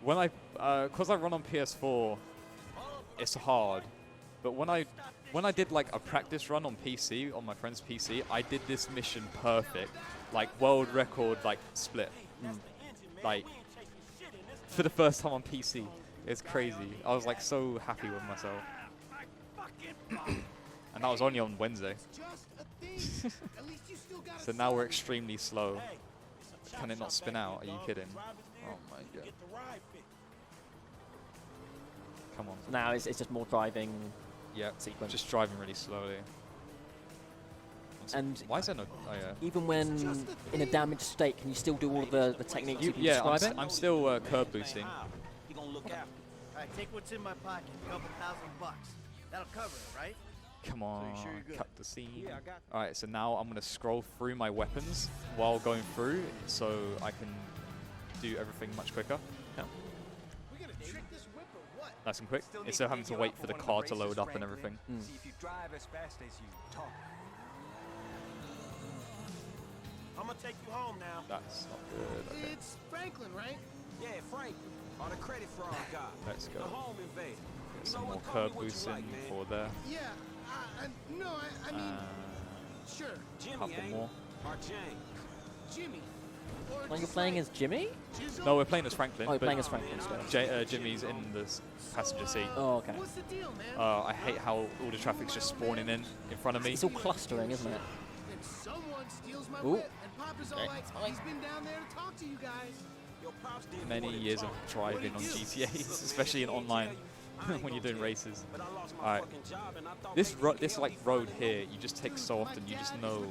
When cause I run on PS4, it's hard. But when I did like a practice run on PC, on my friend's PC, I did this mission perfect. Like world record, like split. Like for the first time on PC. It's crazy. I was like so happy with myself. And that was only on Wednesday. So now we're extremely slow. Can it not spin out? Are you kidding? Oh my god. Come on. Now it's just more driving. Yeah, sequence. just driving really slowly. And why is there no? Oh yeah. even when in a damaged state, can you still do all the techniques you've been describing? I'm still curb boosting. You gonna look out. Alright, take what's in my pocket. $2,000. That'll cover it, right? Come on, you sure you're good? cut the scene. Yeah, I got All right, so now I'm gonna scroll through my weapons while going through, so I can do everything much quicker. We're gonna trick this whip or what? Nice and quick, instead of having to wait for the car to load up and everything. See if you drive as fast as you talk. I'm gonna take you home now. That's not good. Okay, It's Franklin, right? Yeah, Franklin. Or the credit fraud guy. let's go. The home invader. Get some more curb boosting for there. Yeah, no, I mean, sure. Couple more. Or James. Jimmy. Well, you're playing as Jimmy? No, we're playing as Franklin. Oh, you're but playing as Franklin still. Jimmy's in the passenger seat. Oh, okay. What's the deal, man? I hate how all the traffic's just spawning in front of me. It's all clustering, isn't it? And someone steals my Ooh. whip, and Papa's all like, he's been down there to talk to you guys. Many years of driving on GTAs, especially in online when you're doing races. Alright, this like road here, you just take so often, you just know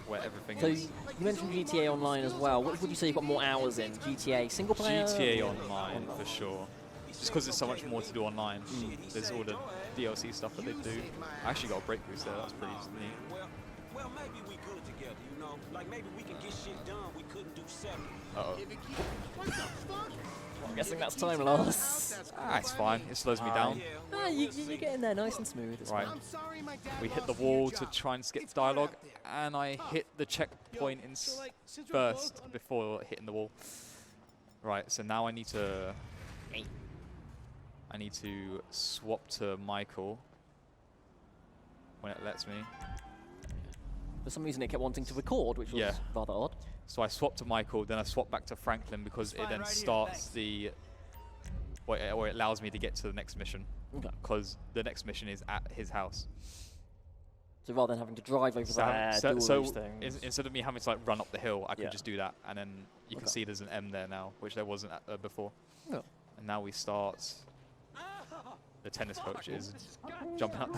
where everything So is. you mentioned GTA Online as well. What would you say you've got more hours in? GTA single player? GTA Online for sure. Just because there's so much more to do online. There's all the DLC stuff that they do. I actually got a brake boost there. That's pretty neat. Well, maybe we good together, you know? Like, maybe we can get shit done we couldn't do separate. Uh-oh. What the fuck? I'm guessing that's time loss. It's fine. It slows me down. Ah, you're getting there nice and smooth. It's Right. fine. I'm sorry my dad We hit the lost your wall to job. try and skip It's hard dialogue, out there. and I hit the checkpoint in So, like, since we're both first on- before hitting the wall. Right, so now I need to swap to Michael when it lets me. For some reason, it kept wanting to record, which was Yeah. rather odd. So I swapped to Michael, then I swapped back to Franklin because it then starts the or it allows me to get to the next mission Okay. because the next mission is at his house. So rather than having to drive over there, do all so these things. instead of me having to like run up the hill, I Yeah. can just do that, and then you can Okay. see there's an M there now, which there wasn't before. Oh. And now we start. The tennis coach is jumping up,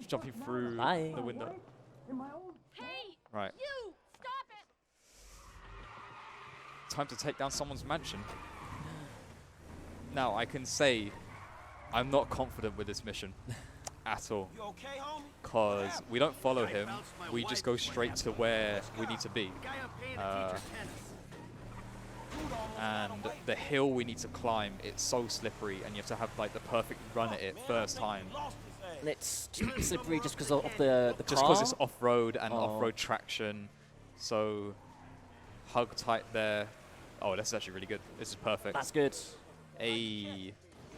jumping through Hi. the window. Hey, Right, you! Stop it! time to take down someone's mansion. Now I can say I'm not confident with this mission at all, You okay, homie? because we don't follow him. We just go straight to where we need to be. Guy I'm paying to Uh, teach her tennis. And the hill we need to climb, it's so slippery, and you have to have like the perfect run at it first time. And it's slippery just because of the Just car. because it's off-road and Oh. off-road traction. So hug tight there. Oh, this is actually really good. This is perfect. That's good.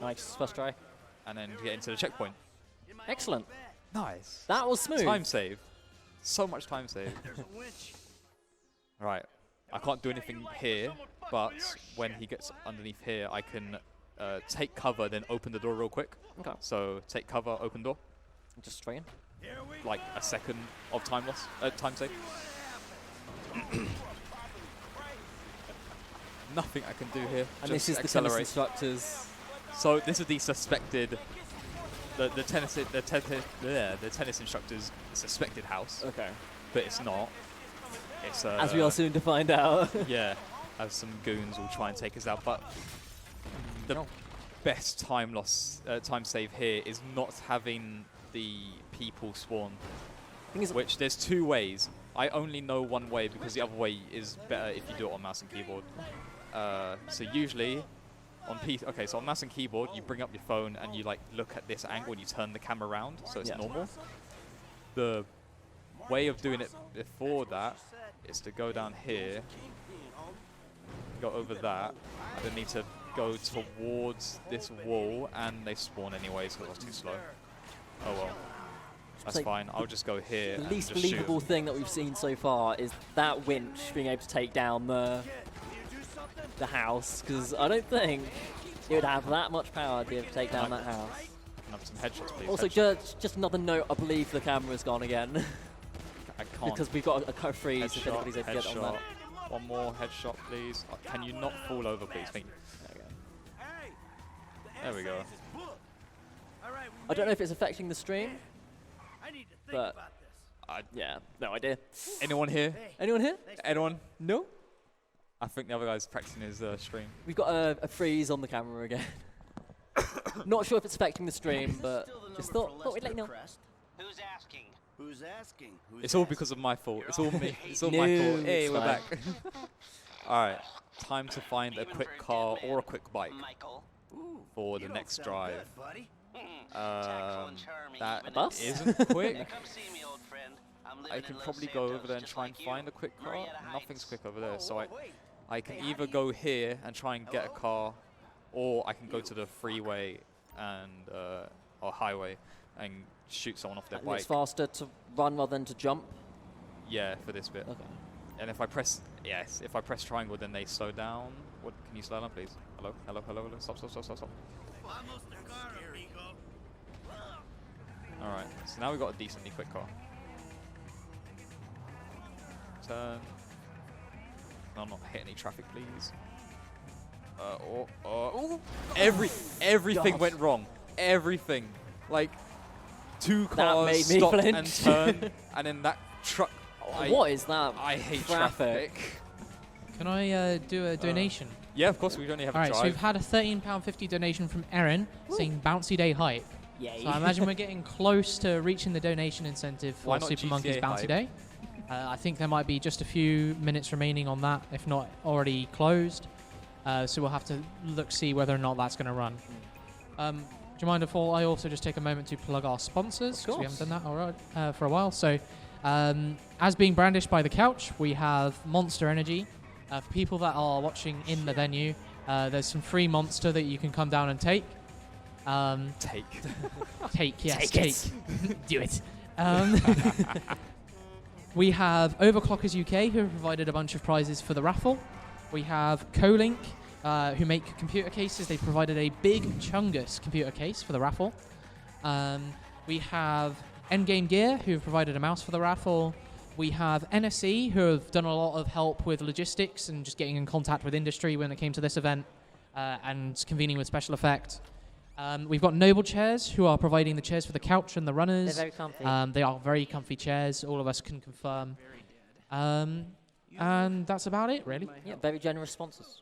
Nice. First try. And then get into the checkpoint. Excellent. Nice. That was smooth. Time save. So much time save. There's a winch. Right. I can't do anything here, but when he gets underneath here, I can take cover, then open the door real quick. Okay. So take cover, open door. Just straight in. Like a second of time loss, time save. Nothing I can do here. And just this is the tennis accelerate. instructors. So this is the suspected, the tennis instructor's suspected house, Okay. but it's not. It's As we are soon to find out. yeah, as some goons will try and take us out. But the best time save here is not having the people spawn. Thing is, Which there's two ways. I only know one way because the other way is better if you do it on mouse and keyboard. So usually on so on mouse and keyboard, you bring up your phone and you like look at this angle and you turn the camera around, so it's normal. The way of doing it before that is to go down here, go over that, and then need to go towards this wall, and they spawn anyways because I was too slow. Oh well. That's like fine. I'll just go here. The and least just believable shoot. thing that we've seen so far is that winch being able to take down the house, because I don't think it would have that much power to be able to take down that house. Can I have some headshots, please? Also, Headshots. just another note, I believe the camera's gone again. I can't. Because we've got a freeze if Headshot, anybody's able to get on headshot. that. One more headshot, please. Can you not fall over, please? Thank you. There we go. I don't know if it's affecting the stream, I need to think but about this. yeah, no idea. Anyone here? Anyone here? Anyone? No? I think the other guy's practicing his stream. We've got a freeze on the camera again. Not sure if it's affecting the stream, but just thought we'd let you know. Who's asking? Who's asking? Who's It's all because of my fault. It's all me. It's all my No, fault. Hey, it's we're fine. back. All right, time to find a quick car or a quick bike Michael. for the You don't next sound drive. good, buddy. Tactful and charming, That even bus? isn't quick. Come see me, old friend. I'm living I in can Los probably go over Santos, there and just try and like find you. a quick car. Marietta Nothing's Heights. quick over there, so Whoa, wait. I can either go here and try and get a car, or I can go to the freeway and or highway and shoot someone off their I think it's bike. faster to run rather than to jump. Yeah, for this bit. Okay. And if I press triangle, then they slow down. What? Can you slow down, please? Hello, hello, hello, hello. Stop, stop, stop, stop, stop. Vamos de car, amigo. All right. So now we've got a decently quick car. Turn. No, not hit any traffic, please. Everything God. went wrong. Everything. Like, two That cars made me stopped and flinch. turned, and then that truck. What is that? I hate traffic. traffic. Can I do a donation? Yeah, of course, we only have All a right, drive. so we've had a £13.50 donation from Erin saying Bouncy Day hype. Yay. So I imagine we're getting close to reaching the donation incentive Why for not Super Monkey's GTA Bouncy hype? Day. I think there might be just a few minutes remaining on that, if not already closed. So we'll have to see whether or not that's going to run. Do you mind if I also just take a moment to plug our sponsors? Of Because we haven't course. done that for a while. So as being brandished by the couch, we have Monster Energy. For people that are watching in the venue, there's some free Monster that you can come down and take. Take. Take, yes, Take it. Do it. We have Overclockers UK, who have provided a bunch of prizes for the raffle. We have Colink, who make computer cases. They've provided a big Chungus computer case for the raffle. We have Endgame Gear, who have provided a mouse for the raffle. We have NSE, who have done a lot of help with logistics and just getting in contact with industry when it came to this event and convening with special effect. We've got Noble Chairs, who are providing the chairs for the couch and the runners. They're very comfy. They are very comfy chairs. All of us can confirm. And that's about it, really. Yeah, very generous sponsors.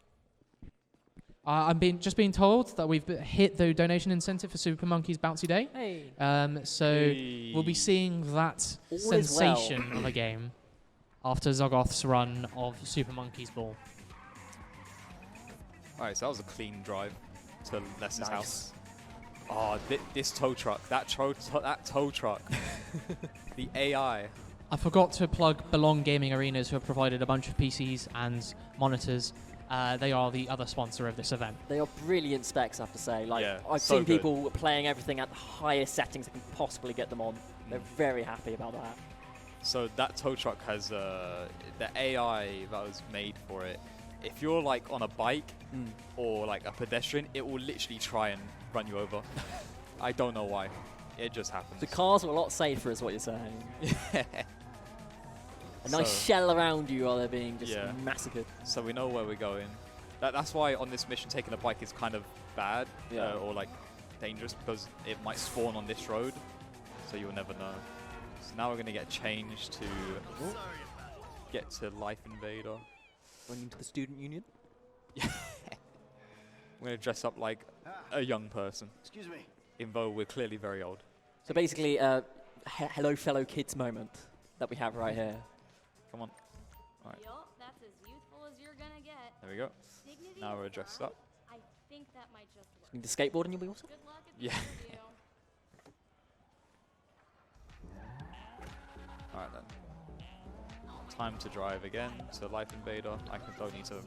I'm just being told that we've hit the donation incentive for Super Monkey's Bouncy Day. Hey. So we'll be seeing that All is well. sensation of a game after Zogoth's run of Super Monkey's Ball. All right, so that was a clean drive to Les's Nice. house. Oh, this tow truck, that tow truck, the AI. I forgot to plug Belong Gaming Arenas, who have provided a bunch of PCs and monitors. They are the other sponsor of this event. They are brilliant specs, I have to say. Like, Yeah, I've so seen good. people playing everything at the highest settings they can possibly get them on. They're very happy about that. So that tow truck has the AI that was made for it. If you're like on a bike or like a pedestrian, it will literally try and run you over. I don't know why. It just happens. The cars are a lot safer, is what you're saying. A nice So- shell around you while they're being just Yeah. massacred. So we know where we're going. That's why on this mission taking a bike is kind of bad Yeah. or like dangerous, because it might spawn on this road, so you'll never know. So now we're going to get changed to get to Life Invader. Going into the student union. We're going to dress up like a young person, Excuse me. even though we're clearly very old. So basically, hello fellow kids moment that we have right here. Come on. Right. Yup, that's as youthful as you're gonna get. There we go. Dignity Now is we're dressed up. I think that might just work. Need the skateboard in your wheels? Good luck at the Yeah. interview. Alright then. Time to drive again to Life Invader. Don't need to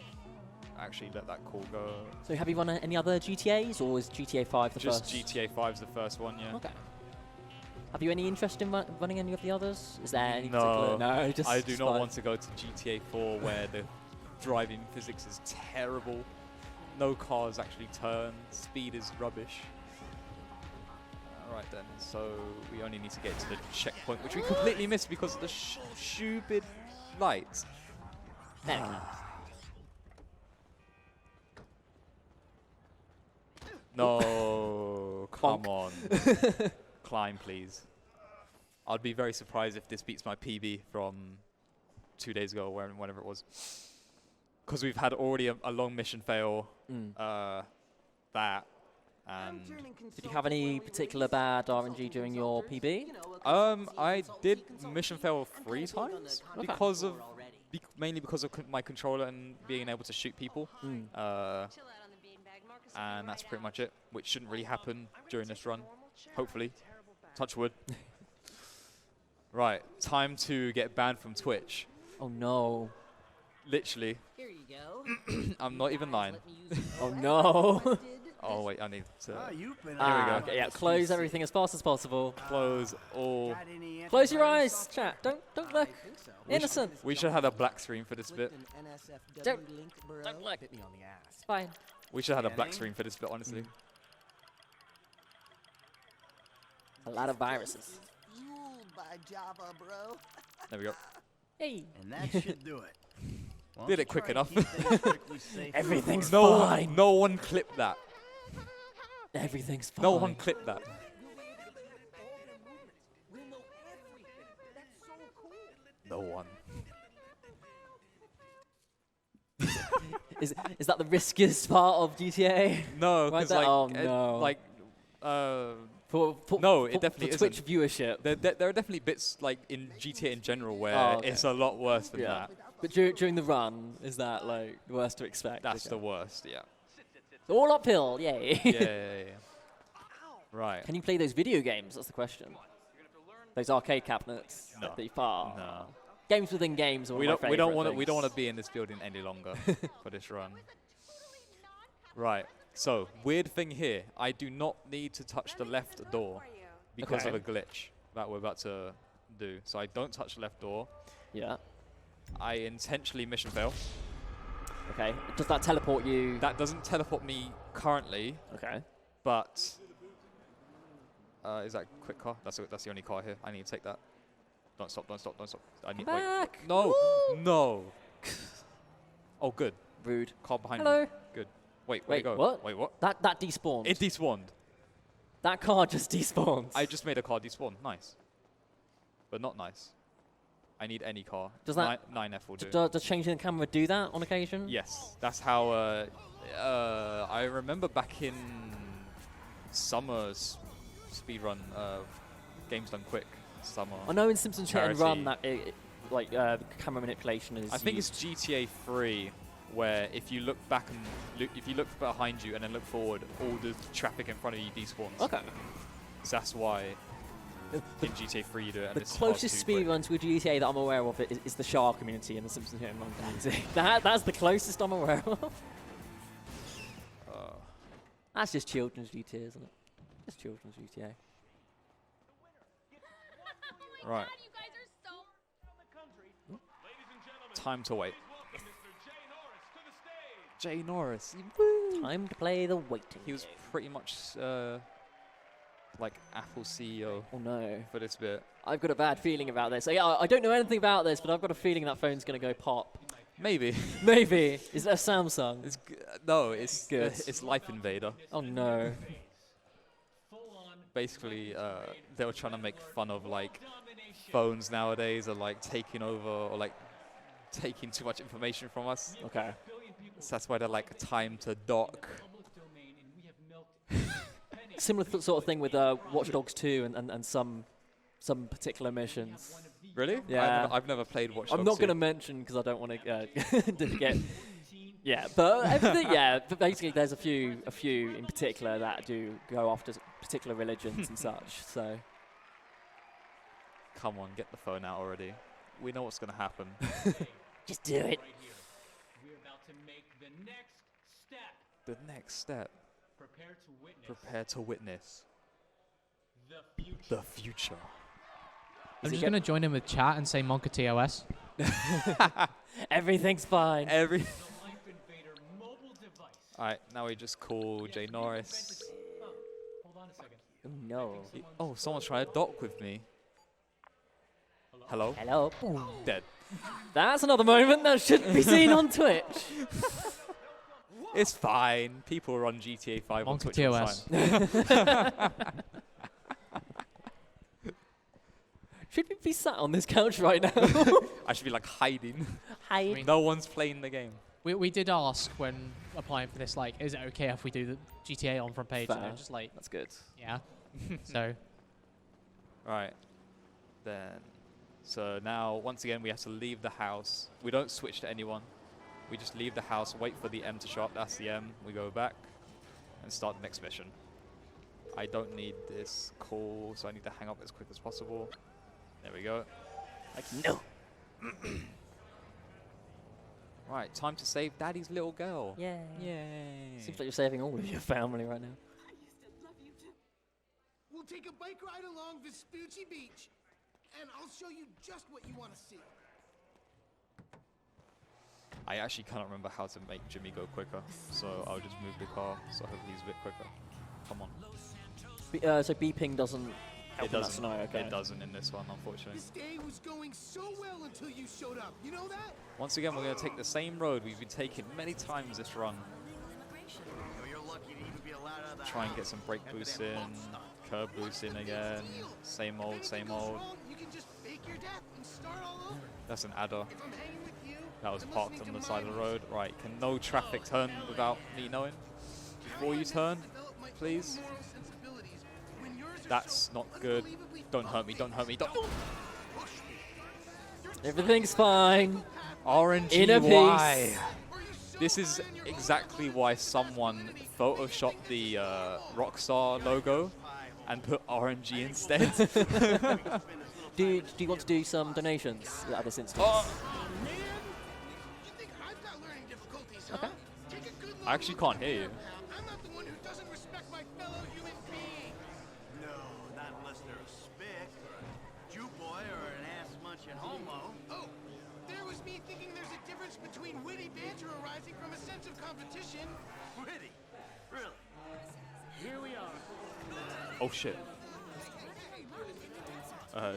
actually let that call go. So have you run any other GTAs, or is GTA 5 the Just first? GTA 5's the first one, yeah. Okay. Have you any interest in running any of the others? Is there any No. particular? No, just I do not fine. want to go to GTA 4 where the driving physics is terrible. No cars actually turn. Speed is rubbish. Alright then, so we only need to get to the checkpoint, which we completely missed because of the stupid lights. There we go. No, come Bonk. on. Climb, please. I'd be very surprised if this beats my PB from 2 days ago, or whenever it was. Because we've had already a long mission fail. That. And Did you have any particular bad RNG during your PB? I did mission fail 3 times Okay. because of mainly because of my controller and being able to shoot people. Chill out on the beanbag, Marcus. And that's pretty much it, which shouldn't really happen during this run. Hopefully. Touch wood. Right, time to get banned from Twitch. Oh no. Literally. Here you go. I'm not even lying. Oh no. Oh wait, I need to You've been Here we go. Okay, yeah, close everything as fast as possible. close all. Close your eyes, chat. Don't look. Innocent. We should have had a black screen for this bit. Don't look. Bit me on the ass. It's fine. We should have had a black screen for this bit, honestly. A lot of viruses. Fueled by Java, bro. There we go. Hey. And that should do it. Why Did don't it quick you try and enough. keep things strictly safe for Everything's work? fine. No one clipped that. Everything's fine. No one clipped that. No one. Is that the riskiest part of GTA? No, Right because there? like, Oh, no. No, it definitely for Twitch isn't. viewership. There are definitely bits like in GTA in general where Oh, okay. it's a lot worse than Yeah. that. But during the run, is that like the worst to expect? That's Okay. the worst, yeah. So all uphill, yay. Yeah. Right. Can you play those video games? That's the question. Those arcade cabinets. No. That you far. No. Games within games. Are We my don't want to. favourite We don't want to things. be in this building any longer for this run. Right. So weird thing here. I do not need to touch the left door because of a glitch that we're about to do. So I don't touch the left door. Yeah. I intentionally mission fail. Okay. Does that teleport you? That doesn't teleport me currently, Okay. but is that a quick car? That's the only car here. I need to take that. Don't stop! Don't stop! Don't stop! I need. Wait. Back. No! Woo! No! Oh, good. Rude. Car behind Hello. me. Good. Wait, where'd Wait, it go? what? Wait, what? That despawned. It despawned. That car just despawned. I just made a car despawn. Nice. But not nice. I need any car. Does that- 9F will do. Does changing the camera do that on occasion? Yes. That's how I remember back in summer's speedrun Games Done Quick summer. I know in Simpsons Hit and Run Charity. that camera manipulation is. I think it's used. GTA 3 where if you look back and if you look behind you and then look forward, all the traffic in front of you despawns. Okay. So that's why The, in GTA 3 you do it. And the it's hard closest to break. speedrun to a GTA that I'm aware of is the Shark community and the Simpsons Hit and Run community. That's the closest I'm aware of. That's just children's GTA, isn't it? Just children's GTA. Right. Time to wait. Jay Norris. Time to play the waiting. He was pretty much like Apple CEO Oh no. for this bit. I've got a bad feeling about this. I don't know anything about this, but I've got a feeling that phone's going to go pop. Maybe. Maybe. Is that a Samsung? It's no, it's Good. It's Life Invader. Oh no. Basically, they were trying to make fun of like phones nowadays are like taking over or like taking too much information from us. Okay. So that's why they're like time to dock. Similar sort of thing with Watch Dogs 2 and some particular missions. Really? Yeah. I've never played Watch Dogs. I'm not going to 2. mention because I don't want to get. Yeah, but everything. Yeah, but basically, there's a few in particular that do go after particular religions and such. So Come on, get the phone out already. We know what's going to happen. just do it. Right here. We're about to make the next step. The next step. Prepare to witness Prepare to witness the future. the future. I'm Is it just going to join in with chat and say Monka TOS. Everything's fine. Every. The Life Invader mobile device. Alright, now we just call Jay Norris. Oh, hold on a second. Oh, no. Oh, someone's trying to dock with me. Hello? Hello. Dead. That's another moment that should be seen on Twitch. It's fine. People are on GTA 5 on Monka Twitch all the TOS. time. Should we be sat on this couch right now? I should be like hiding. Hi. No one's playing the game. We did ask when applying for this, like, is it okay if we do the GTA on front page? And Fair. they're just like, That's good. yeah. So, Right. Then. So now, once again, we have to leave the house. We don't switch to anyone. We just leave the house, wait for the M to show up. That's the M. We go back and start the next mission. I don't need this call, so I need to hang up as quick as possible. There we go. Like, no. Right, time to save Daddy's little girl. Yeah. Yay. Seems like you're saving all of your family right now. We'll take a bike ride along Vespucci Beach, and I'll show you just what you want to see. I actually cannot remember how to make Jimmy go quicker, so I'll just move the car, so hopefully he's a bit quicker. Come on. So beeping doesn't help It in that doesn't. scenario, okay. It doesn't in this one, unfortunately. This day was going so well until you showed up. You know that? Once again, we're going to take the same road we've been taking many times this run. You're lucky to even be allowed out of the Try and get some brake boost in, curb boost in again. Same old, same old. You can just fake your death and start all over. That's an adder. If I'm hanging with you, That was I'm parked listening on to the side my of the road. Right, can no traffic turn without me knowing? Before you turn, please. That's not good. Don't hurt me, don't hurt me, don't. Everything's fine. Inner RNGY. peace. This is exactly why someone photoshopped the Rockstar logo and put RNG instead. Do you want to do some donations at this instance? Oh, Man, you think I've got learning difficulties, huh? Okay. Take a good look I actually can't hear you. I'm not the one who doesn't respect my fellow human being. No, not unless they're a spick or a Jew boy or an ass-munching homo. Oh, there was me thinking there's a difference between witty banter arising from a sense of competition. Witty. Really? Here we are. Oh shit.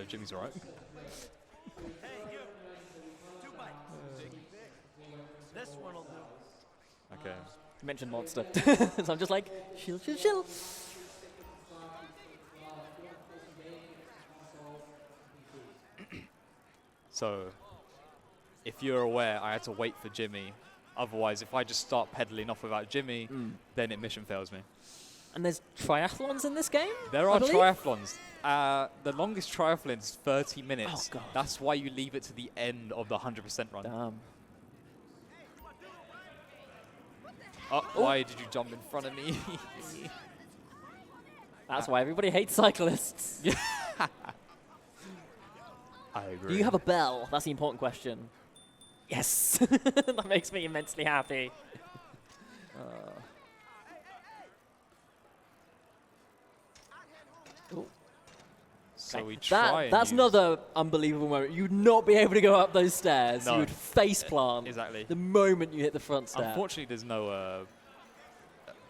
Jimmy's alright. Hey, you. 2 bites. This one'll do. Okay. You mentioned monster. So I'm just like, chill, chill, chill. So, if you're aware, I had to wait for Jimmy. Otherwise, if I just start pedaling off without Jimmy, then mission fails me. And there's triathlons in this game? There I are believe? triathlons. The longest triathlon is 30 minutes. Oh, God. That's why you leave it to the end of the 100% run. Damn. Oh, why did you jump in front of me? That's why everybody hates cyclists. I Do agree. you have a bell? That's the important question. Yes. That makes me immensely happy. Ooh. So Okay. we try and That's use- another unbelievable moment. You'd not be able to go up those stairs. No. You would face plant Exactly. the moment you hit the front step. Unfortunately, there's no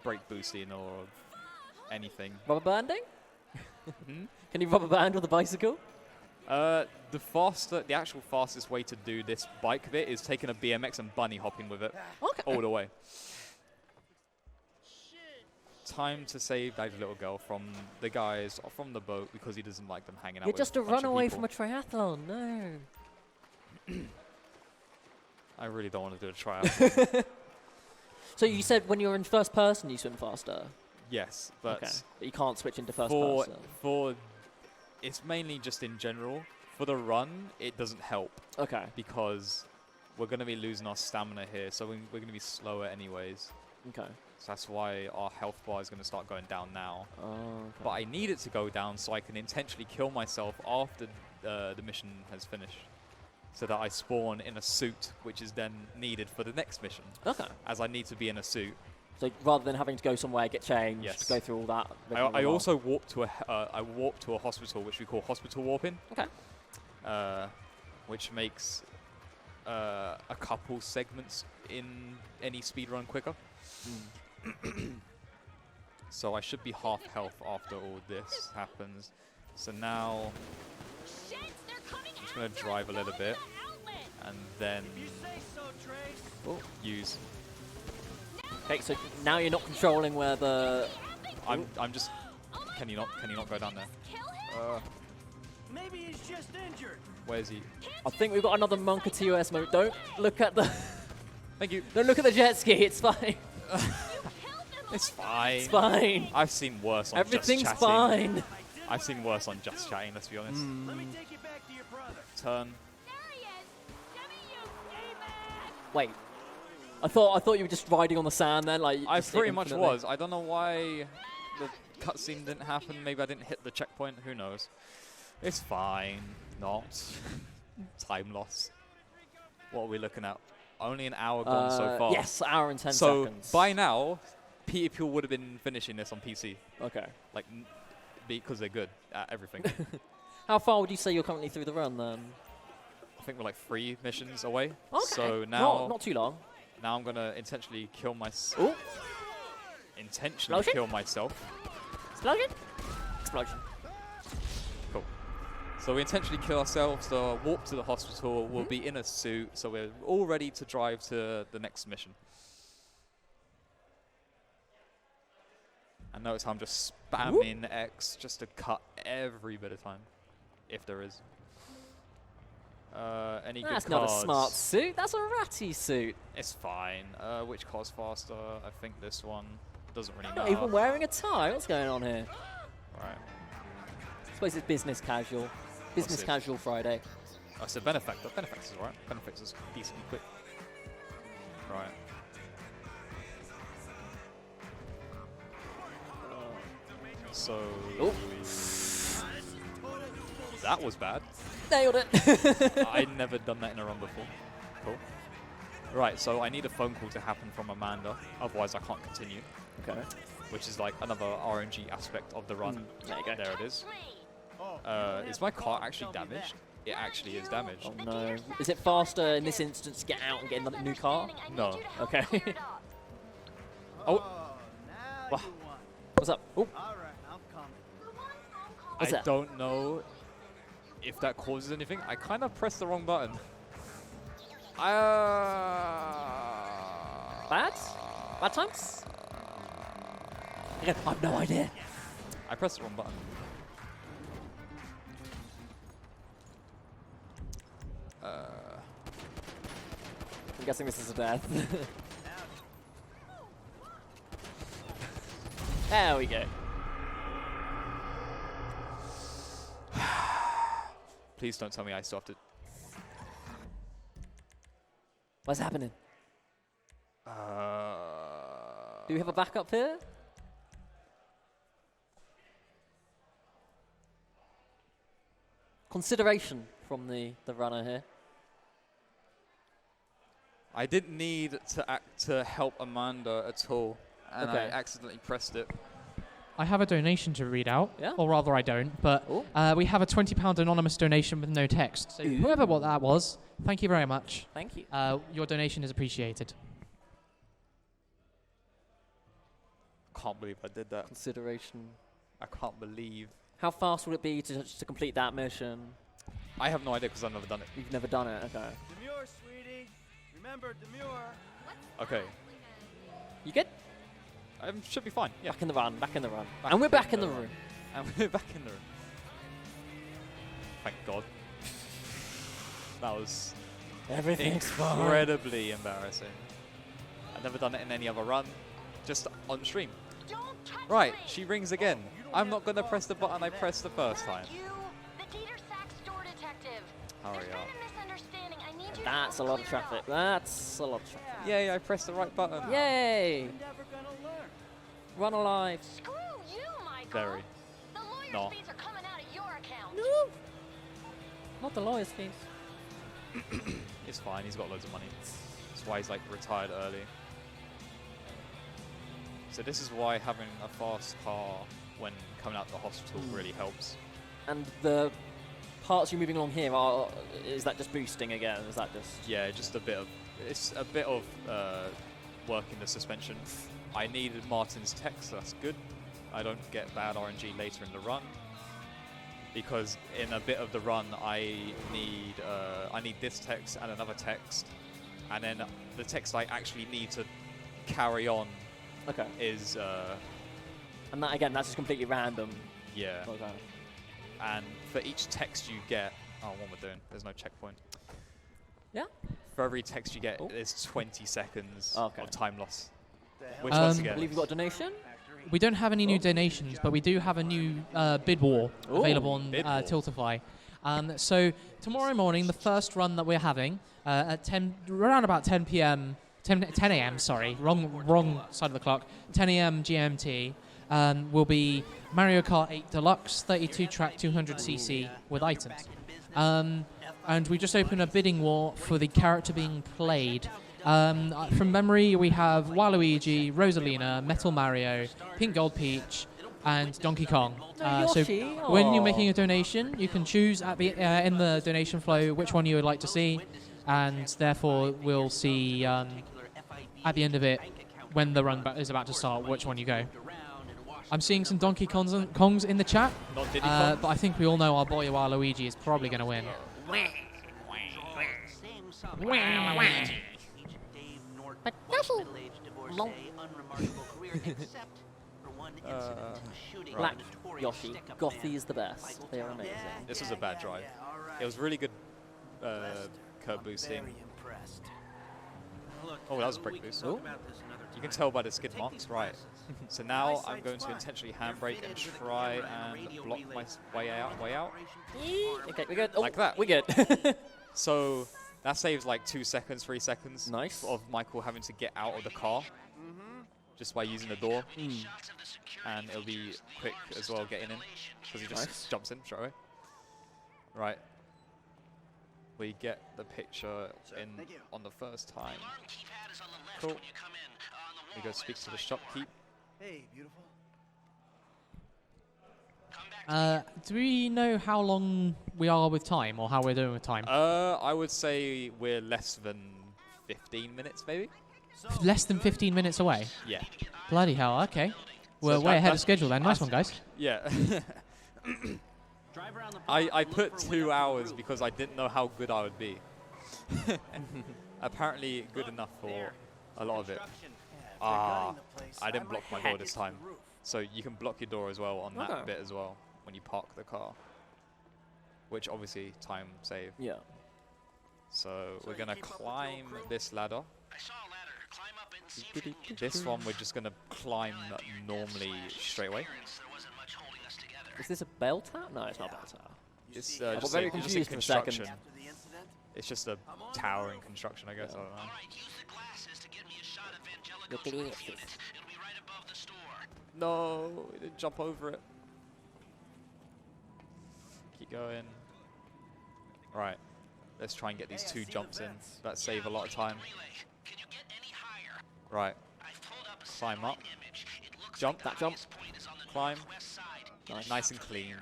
brake boosting or anything. Rubber banding? Hmm? Can you rubber band with a bicycle? The actual fastest way to do this bike bit is taking a BMX and bunny hopping with it Okay. all the way. Time to save that little girl from the guys or from the boat because he doesn't like them hanging out You're with just a bunch of runaway people. from a triathlon. No. I really don't want to do a triathlon. So you said when you're in first person you swim faster. Yes, but Okay. But you can't switch into first for person. for it's mainly just in general. For the run, it doesn't help Okay. because we're going to be losing our stamina here, so we're going to be slower anyways. Okay. So that's why our health bar is going to start going down now. Oh, okay. But I need it to go down so I can intentionally kill myself after the mission has finished, so that I spawn in a suit, which is then needed for the next mission. Okay. As I need to be in a suit. So rather than having to go somewhere, get changed, Yes. go through all that. I also warp to a hospital, which we call hospital warping. Okay. Which makes a couple segments in any speedrun quicker. So I should be half health after all this happens. So now I'm just going to drive a little bit and then use. Okay, so now you're not controlling where the. I'm just. Can you not go down there? Maybe he's just injured. Where is he? I think we've got another Monka TOS mode. Don't look at the. Thank you. Don't look at the jet ski. It's fine. It's fine. It's fine. I've seen worse on Everything's Just Chatting. fine. I've seen worse on Just Chatting, let's be honest. Let me take you back to your brother. Turn. Wait. I thought you were just riding on the sand then, like. I just pretty much infinitely. was. I don't know why the cutscene didn't happen. Maybe I didn't hit the checkpoint. Who knows? It's fine. Not. Time loss. What are we looking at? Only an hour gone so far. Yes, hour and 10 so seconds. by now, people would have been finishing this on PC. Okay. Like, because they're good at everything. How far would you say you're currently through the run then? I think we're like 3 missions away. Okay. So now, Not too long. now I'm gonna intentionally kill myself. Ooh. Intentionally Explosion? kill myself. Explosion? Explosion. Cool. So we intentionally kill ourselves, so warp to the hospital, we'll be in a suit, so we're all ready to drive to the next mission. And notice how I'm just spamming X just to cut every bit of time, if there is. Any good cars? That's not a smart suit, that's a ratty suit. It's fine. Which car's faster? I think this one. Doesn't really Not matter. even wearing a tie, what's going on here? Right. I suppose it's business casual. Business it? casual Friday. I said Benefactor. Benefactor's alright. Benefactor's decently quick. Right. So that was bad. Nailed it. I'd never done that in a run before. Cool. Right, so I need a phone call to happen from Amanda, otherwise I can't continue. Okay. Which is like another RNG aspect of the run. There you go. There it is. Is my car actually damaged? It actually is damaged. Oh no. Is it faster in this instance to get out and get another new car? No. Okay. Oh. Wha- What's up? Oh. What's I that? don't know if that causes anything. I kind of pressed the wrong button. Bad? Bad times? I have no idea. I pressed the wrong button. I'm guessing this is a death. There we go. Please don't tell me I still have to. What's happening? Uh, Do we have a backup here? Consideration from the runner here. I didn't need to help Amanda at all, and Okay. I accidentally pressed it. I have a donation to read out, Yeah? or rather I don't, but Ooh. we have a £20 anonymous donation with no text. So Ooh. whoever what that was, thank you very much. Thank you. Your donation is appreciated. Can't believe I did that. Consideration. I can't believe. How fast would it be to complete that mission? I have no idea because I've never done it. You've never done it, okay. Demure, sweetie. Remember, demure. Okay. You good? Should be fine. Yeah. Back in the run, back in the run. Back And we're in back in the the run. room. And we're back in the room. Thank God. That was Everything's fine. incredibly embarrassing. I've never done it in any other run, just on stream. Right, she rings again. I'm not going to press the button I pressed the first time. You, the Dieter Sack store detective. Hurry There's up. been a misunderstanding. I need you That's to a help lot of clear traffic. up. That's a lot of traffic. Yay, I pressed the right button. Yay! Never gonna learn. Run alive. Screw you, Michael. Very. The lawyer's No. fees are coming out of your account. No. Not the lawyer's fees. It's fine, he's got loads of money. That's why he's like retired early. So this is why having a fast car when coming out of the hospital really helps. And the parts you're moving along here are, is that just boosting again? Is that just... Yeah, just a bit of, it's a bit of work in the suspension. I needed Martin's text, so that's good. I don't get bad RNG later in the run. Because in a bit of the run, I need this text and another text. And then the text I actually need to carry on Okay. is, And that, again, that's just completely random. yeah. Okay. And for each text you get, oh, what am I doing? There's no checkpoint. Yeah? For every text you get, Oh. there's 20 seconds Okay. of time loss. The hell Which Um, once I again, believe you've got a donation? We don't have any new donations, but we do have a new bid war Ooh, available on bid war. Tiltify. So tomorrow morning, the first run that we're having at 10, around about 10 p.m., 10 a.m. Sorry, wrong side of the clock. 10 a.m. GMT will be Mario Kart 8 Deluxe 32-track 200cc with items. And we just opened a bidding war for the character being played. From memory, we have Waluigi, Rosalina, Metal Mario, Pink Gold Peach, and Donkey Kong. So Yoshi? when you're Aw. making a donation, you can choose at the in the donation flow which one you would like to see, and therefore we'll see at the end of it, when the run is about to start, which one you go. I'm seeing some Donkey Kongs in the chat, not Diddy Kong. but I think we all know our boy Waluigi is probably going to win. Black Yoshi. Gothy is the best. They are amazing. This was a bad drive. It was really good curb boosting. Very impressed. Oh, that was a brake boost. Talk about this another You can time. tell by the skid marks, right. So now I'm going to intentionally handbrake and try and block my way out. Okay, we're good. Oh, Like that. We're good. So that saves like 2 seconds, 3 seconds Nice. of Michael having to get out of the car just by using the door. And it'll be quick as well getting in because he just Nice. jumps in straight away. Right. We get the picture in on the first time. Cool. We go speak to the shopkeep. Hey, beautiful. Do we know how long we are with time, or how we're doing with time? I would say we're less than 15 minutes, maybe. Less than 15 minutes away. Yeah. Bloody hell, okay. We're that- way ahead of that's- schedule then. Nice one, guys. Yeah. Drive around the I block, put look for 2 windows hours roof. because I didn't know how good I would be. Apparently good enough for a lot of it. Construction. Ah, I didn't block my door this time. Roof. So you can block your door as well on that Okay. bit as well when you park the car. Which obviously time save. Yeah. So we're you gonna keep up with Joe climb Crew? this ladder. I saw a ladder. Climb up it and see if it This one we're just gonna climb normally straight away. there wasn't much holding us together. Is this a bell tap? No, it's not a bell tap. It's got just very a confused for a second. construction. After the incident, It's just a tower in construction, I guess. I don't know. All right, use the glasses to get me a shot of Your Angelico's roof glasses. unit. It'll be right above the store. No, it didn't jump over it. Keep going. Right, let's try and get these Hey, I 2 see the jumps in. vents. That save a lot of time. Relay. Can you get any higher? Right, I've pulled up a climb up, satellite image. It looks jump, like the that jump, highest point is on the climb, northwest side. Nice. nice and clean.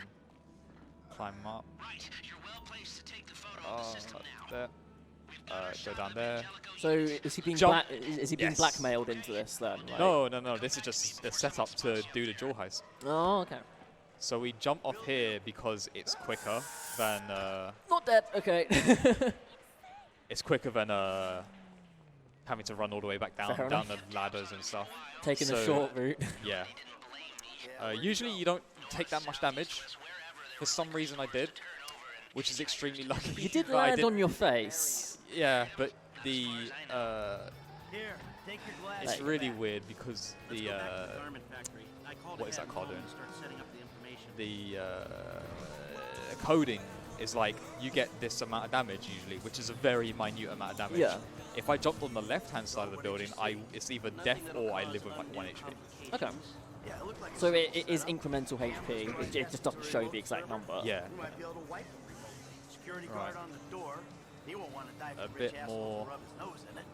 Climb up. Right, you're well placed to take the photo of the system now. There. We've got our Go shot down of there. Angelico's So unit. is he being Jump. is he being Yes. blackmailed into this then? Like? No, this is just a setup to do the jewel heist. Oh, okay. So we jump off here because it's quicker than Not dead. Okay. having to run all the way back down Fair down the ladders and stuff. Taking the So- short route. Yeah. Usually you don't take that much damage. For some reason I did, which is extremely lucky. You did but I land did- on your face. Yeah, but the here, take your glasses. it's really weird because Let's the go back to the garment factory. I called what is ahead that car and doing? start setting up the information. the coding is like you get this amount of damage usually, which is a very minute amount of damage. Yeah. If I jumped on the left-hand side of the building, it's either death or I live with like 1 HP. Okay. So it is incremental HP. It just doesn't show the exact number. Yeah. You might be able to wipe it. Security Right. guard on the door. He won't want to dive A his bit rich asshole more and rub his nose in it.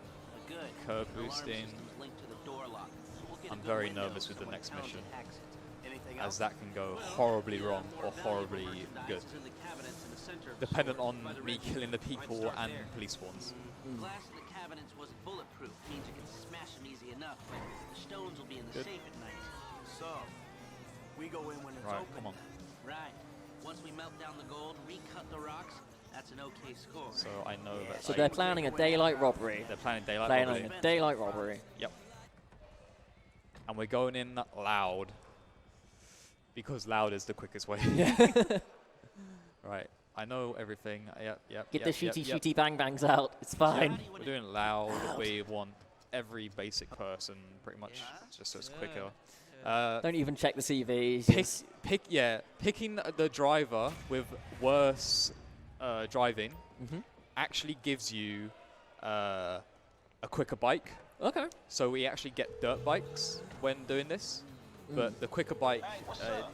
Good. curve The alarm boosting. system's linked to the door lock. So we'll get a I'm good very window nervous with the someone next talented mission, hacks it. Anything as else? that can go horribly wrong or horribly good, dependent on me killing the people and police spawns. Glass in the cabinets wasn't bulletproof. Means you can smash them easy enough. The stones will be in the Good. safe at night. So, we go in when it's Right, open. come on. Right. Once we melt down the gold, recut the rocks, that's an okay score. So I know that So they're planning a daylight robbery. they're planning daylight Planning robbery. a daylight robbery. Yep. And we're going in loud. Because loud is the quickest way. Right. I know everything. Yep. Get the shooty bang bangs out. It's fine. We're doing it loud. We want every basic person pretty much just so it's quicker. Don't even check the CVs. Picking the driver with worse driving actually gives you a quicker bike. Okay. So we actually get dirt bikes when doing this, but the quicker bike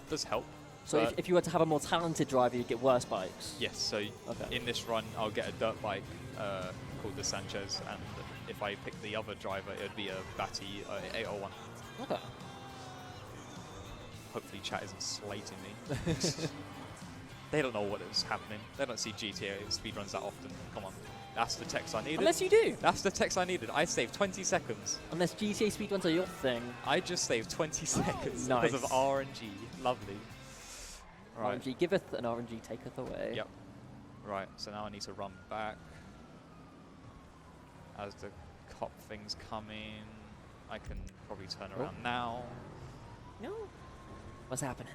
does help. So if you were to have a more talented driver, you'd get worse bikes. Yes, so in this run, I'll get a dirt bike called the Sanchez, and if I pick the other driver, it would be a Batty 801. Okay. Hopefully chat isn't slating me. They don't know what is happening. They don't see GTA speedruns that often. Come on. That's the text I needed. Unless you do. That's the text I needed. I saved 20 seconds. Unless GTA speedruns are your thing. I just saved 20 seconds Nice. because of RNG. Lovely. Right. RNG giveth and RNG taketh away. Yep. Right, so now I need to run back. As the cop thing's coming, I can probably turn around now. No. What's happening?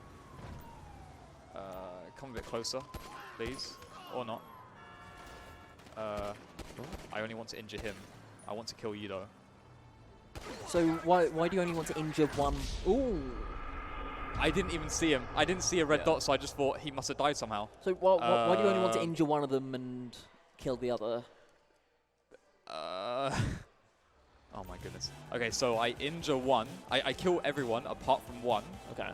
Come a bit closer, please. Or not. I only want to injure him. I want to kill you though. So why do you only want to injure one? Ooh. I didn't even see him. I didn't see a red dot, so I just thought he must have died somehow. So why do you only want to injure one of them and kill the other? Oh my goodness. Okay, so I injure one. I kill everyone apart from one. Okay.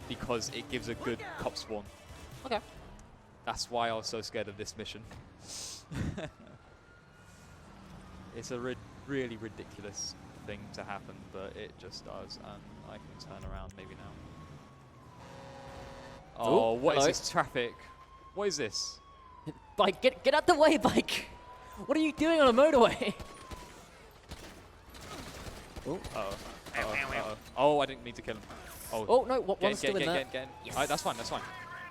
Because it gives a good cop spawn. Okay. That's why I was so scared of this mission. It's a really ridiculous thing to happen, but it just does, and I can turn around maybe now. Oh, what is this traffic? What is this? Bike, get out the way, bike! What are you doing on a motorway? Oh, I didn't mean to kill him. Oh no, one's still in there. Get in. Yes. Alright, that's fine, that's fine.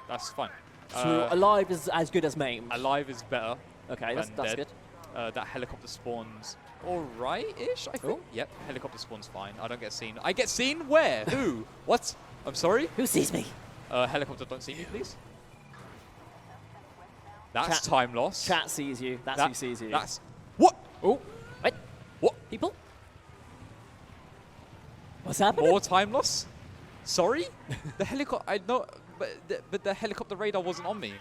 That's fine. So alive is as good as maimed. Alive is better. Okay, than that's dead. good. That helicopter spawns alright-ish, I think. Yep, helicopter spawns fine. I don't get seen. I get seen? Where? Who? What? I'm sorry? Who sees me? Helicopter, don't see me, please. That's time loss. Chat sees you. That's who sees you. That's... What? Oh, wait. What? People? What's happening? More time loss? Sorry? The helicopter... I know... But the helicopter radar wasn't on me.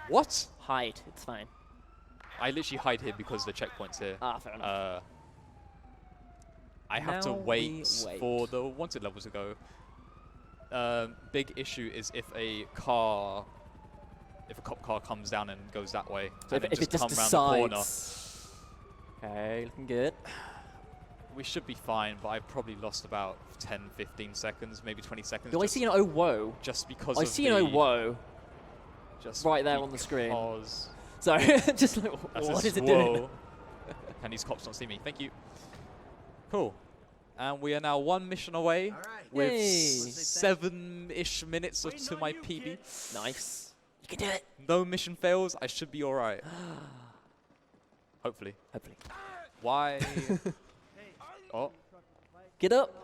What? Hide. It's fine. I literally hide here because the checkpoint's here. Ah, fair enough. I have to Now wait we wait. for the wanted level to go. Big issue is if a cop car comes down and goes that way, So and if then it just come round the corner. decides. Okay, looking good. We should be fine, but I've probably lost about 10, 15 seconds, maybe 20 seconds. Do I see an oh whoa? Just because I of see an oh whoa. Just right there on the screen. because Sorry, just like, what is it doing? Can these cops not see me? Thank you. Cool. And we are now one mission away with Yay. 7-ish minutes to my PB. Nice. You can do it. No mission fails. I should be all right. Hopefully. Hopefully. Why? Oh. Get up.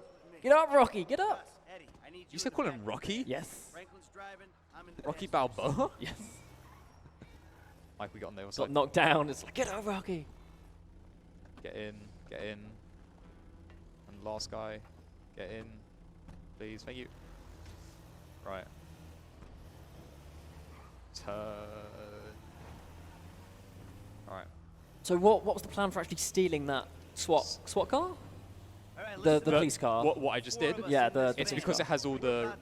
Get up, Rocky. Get up. Eddie, I need You said call him Rocky? Yes. Franklin's driving. I'm in the Rocky passenger Balboa? Yes. Mike, we got on there. Got knocked down. It's like, get up, Rocky. Get in. Get in. And last guy. Get in. Please. Thank you. Right. turn. Alright. So what was the plan for actually stealing that SWAT car? The police car. What I just did? Yeah, the It's police because car. it has all the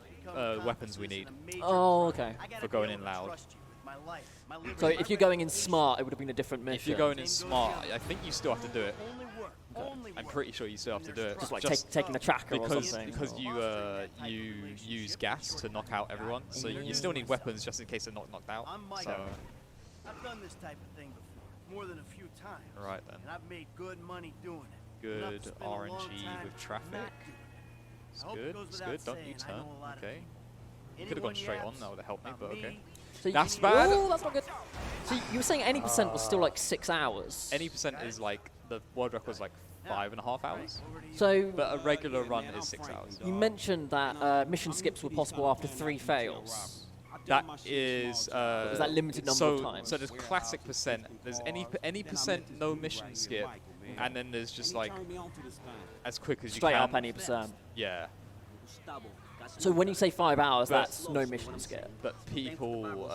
weapons we need Oh, okay. for going in loud. So if you're going in smart, it would have been a different mission. If you're going in smart, I think you still have to do it. I'm pretty sure you still have to do it. Just like taking a tracker or something. Because you use gas to knock out everyone, so you still need weapons just in case they're not knocked out. So I've done this type of thing before, more than a few times. right then. And I've made good money doing it. Good Enough to spend a long RNG time with traffic. not doing it. It's I hope it good. goes It's without good. Don't saying, you I turn. know a lot of Okay. You Anyone could have gone straight on. yaps That would have helped me, about but okay. me, So That's bad. Oh, that's not good. So you were saying any percent was still like 6 hours. Any percent is like the world record was like 5.5 hours, So but a regular run is 6 hours. you mentioned that mission skips were possible after 3 fails. That is. Is that limited number so, of times? So there's classic percent. There's any percent no mission skip, and then there's just like as quick as you Straight can. up any percent. Yeah. So when you say 5 hours, that's no mission skip. But people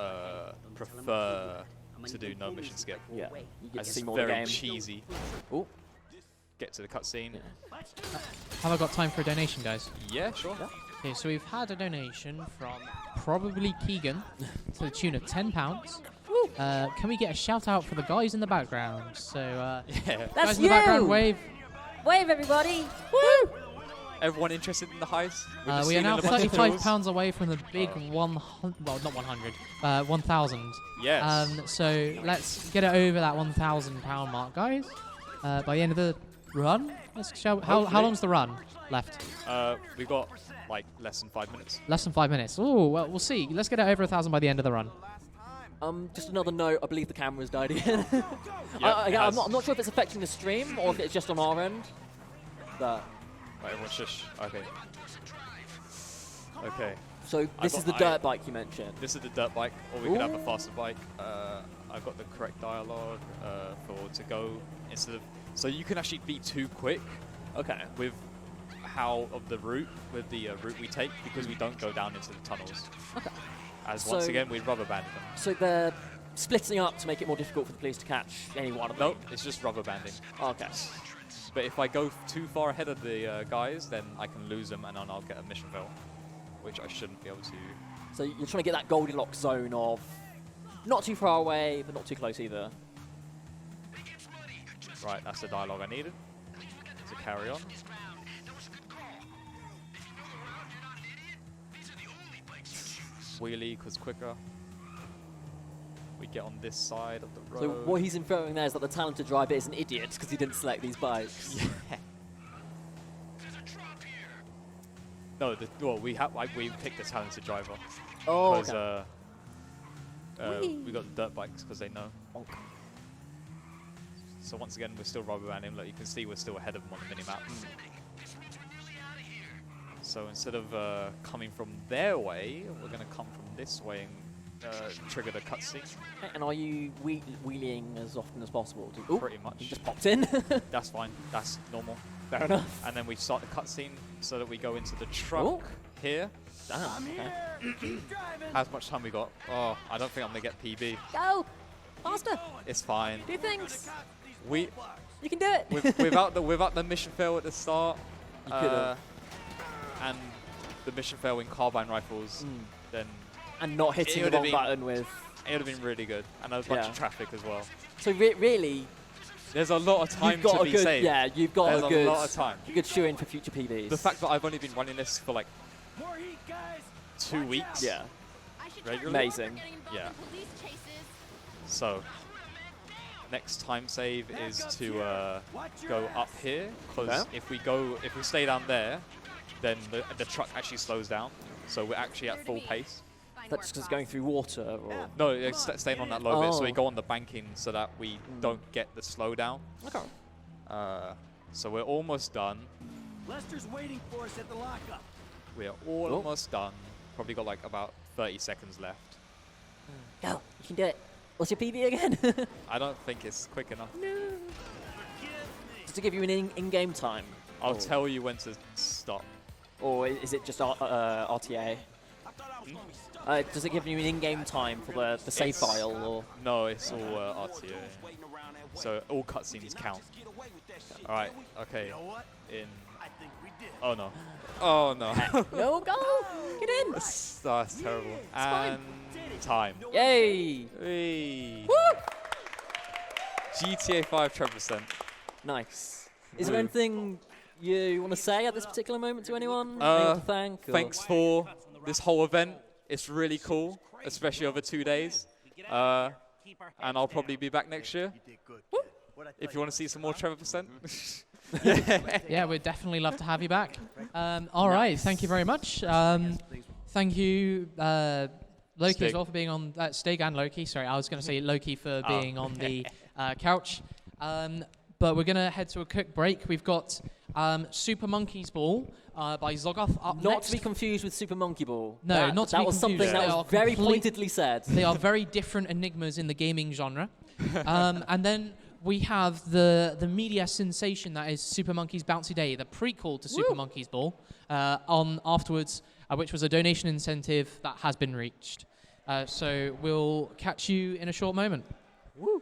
prefer to do no mission skip. Yeah, you get to As see it's more of the very game. cheesy. Ooh. Get to the cutscene. Have I got time for a donation, guys? Yeah, sure. Okay, so we've had a donation from probably Keegan to the tune of £10. Can we get a shout out for the guys in the background? So, Yeah. guys That's in the background, you! wave. Wave, everybody! Woo! Everyone interested in the heist? We're just We are seeing now a bunch of thrills. £35 away from the big 100, well, not 100, 1,000. Yes. So let's get it over that £1,000 mark, guys. By the end of the run, let's show how long's the run left? We've got like less than 5 minutes. Less than 5 minutes. Oh, well, we'll see. Let's get it over 1,000 by the end of the run. Just another note, I believe the camera's died again. Yep, I'm not sure if it's affecting the stream or if it's just on our end. But Right, everyone shush. Okay. Okay. so this is the dirt bike you mentioned. This is the dirt bike, or we could have a Ooh. faster bike. I've got the correct dialogue for to go instead of. So you can actually be too quick. Okay. With how of the route with the route we take because we don't go down into the tunnels. Okay. As once So- again we rubber banded them. So they're splitting up to make it more difficult for the police to catch any one of them. Nope, it's just rubber banding. Okay. But if I go too far ahead of the guys, then I can lose them and then I'll get a mission fail, which I shouldn't be able to. So you're trying to get that Goldilocks zone of not too far away, but not too close either. Right, that's the dialogue I needed to carry on. Wheelie, because quicker. We get on this side of the road. So what he's inferring there is that the talented driver is an idiot because he didn't select these bikes. Yeah. No, well, we picked the talented driver. Oh, Because okay. we got the dirt bikes because they know. Bonk. So once again, we're still rubber banding. Look, you can see we're still ahead of them on the minimap. So instead of coming from their way, we're going to come from this way and trigger the cutscene. And are you wheeling as often as possible? Ooh, Pretty much. he just popped in. That's fine. That's normal. Fair enough. And then we start the cutscene so that we go into the truck Ooh. here. Damn. Okay. How much time we got? Oh, I don't think I'm going to get PB. Go! Faster! It's fine. Do things! We You can do it! without the mission fail at the start, You could've. and the mission fail in carbine rifles, then And not hitting the would've wrong been- button with... it would have been really good. And a bunch Yeah. of traffic as well. So really, There's a lot of time you've got to a be good... saved. Yeah, you've got There's a good... lot of time. A good shoe-in for future PBs. The fact that I've only been running this for like More heat, guys. 2 weeks. Yeah. Regularly. Amazing. Yeah. So next time save is to go up here because Okay. if we stay down there, then the truck actually slows down. So we're actually at full pace. That's just 'cause it's going through water, or... No, it's staying on that low bit, so we Oh. go on the banking so that we don't get the slowdown. Okay. So we're almost done. Lester's waiting for us at the lockup. We are almost done. Probably got like about 30 seconds left. Go! You can do it! What's your PB again? I don't think it's quick enough. Just to give you an in-game time? I'll tell you when to stop. Or is it just RTA? Does it give you an in-game time for the save file, or? No, it's all RTA. So all cutscenes count. All right. Okay. Oh no. Oh no. No, go! Get in! That's terrible. And time. Yay! Hey. Woo! GTA 5 Trevor. Nice. Is there anything you want to say at this particular moment to anyone? To thank? Or? Thanks for this whole event. It's really cool, especially over 2 days. And I'll probably be back next year. Woo. If you want to see some more Trevor %. Yeah, we'd definitely love to have you back. All right, thank you very much. Thank you, Loki, Stig. as well, for being on Stig and Loki. Sorry, I was going to say Loki for being on the couch. But we're going to head to a quick break. We've got Super Monkey's Ball by Zogoth up Not next. to be confused with Super Monkey Ball. No, not to be confused. That was something that was very pointedly said. They are very different enigmas in the gaming genre. And then we have the media sensation that is Super Monkey's Bouncy Day, the prequel to Super Monkey's Ball, on afterwards, which was a donation incentive that has been reached. So we'll catch you in a short moment.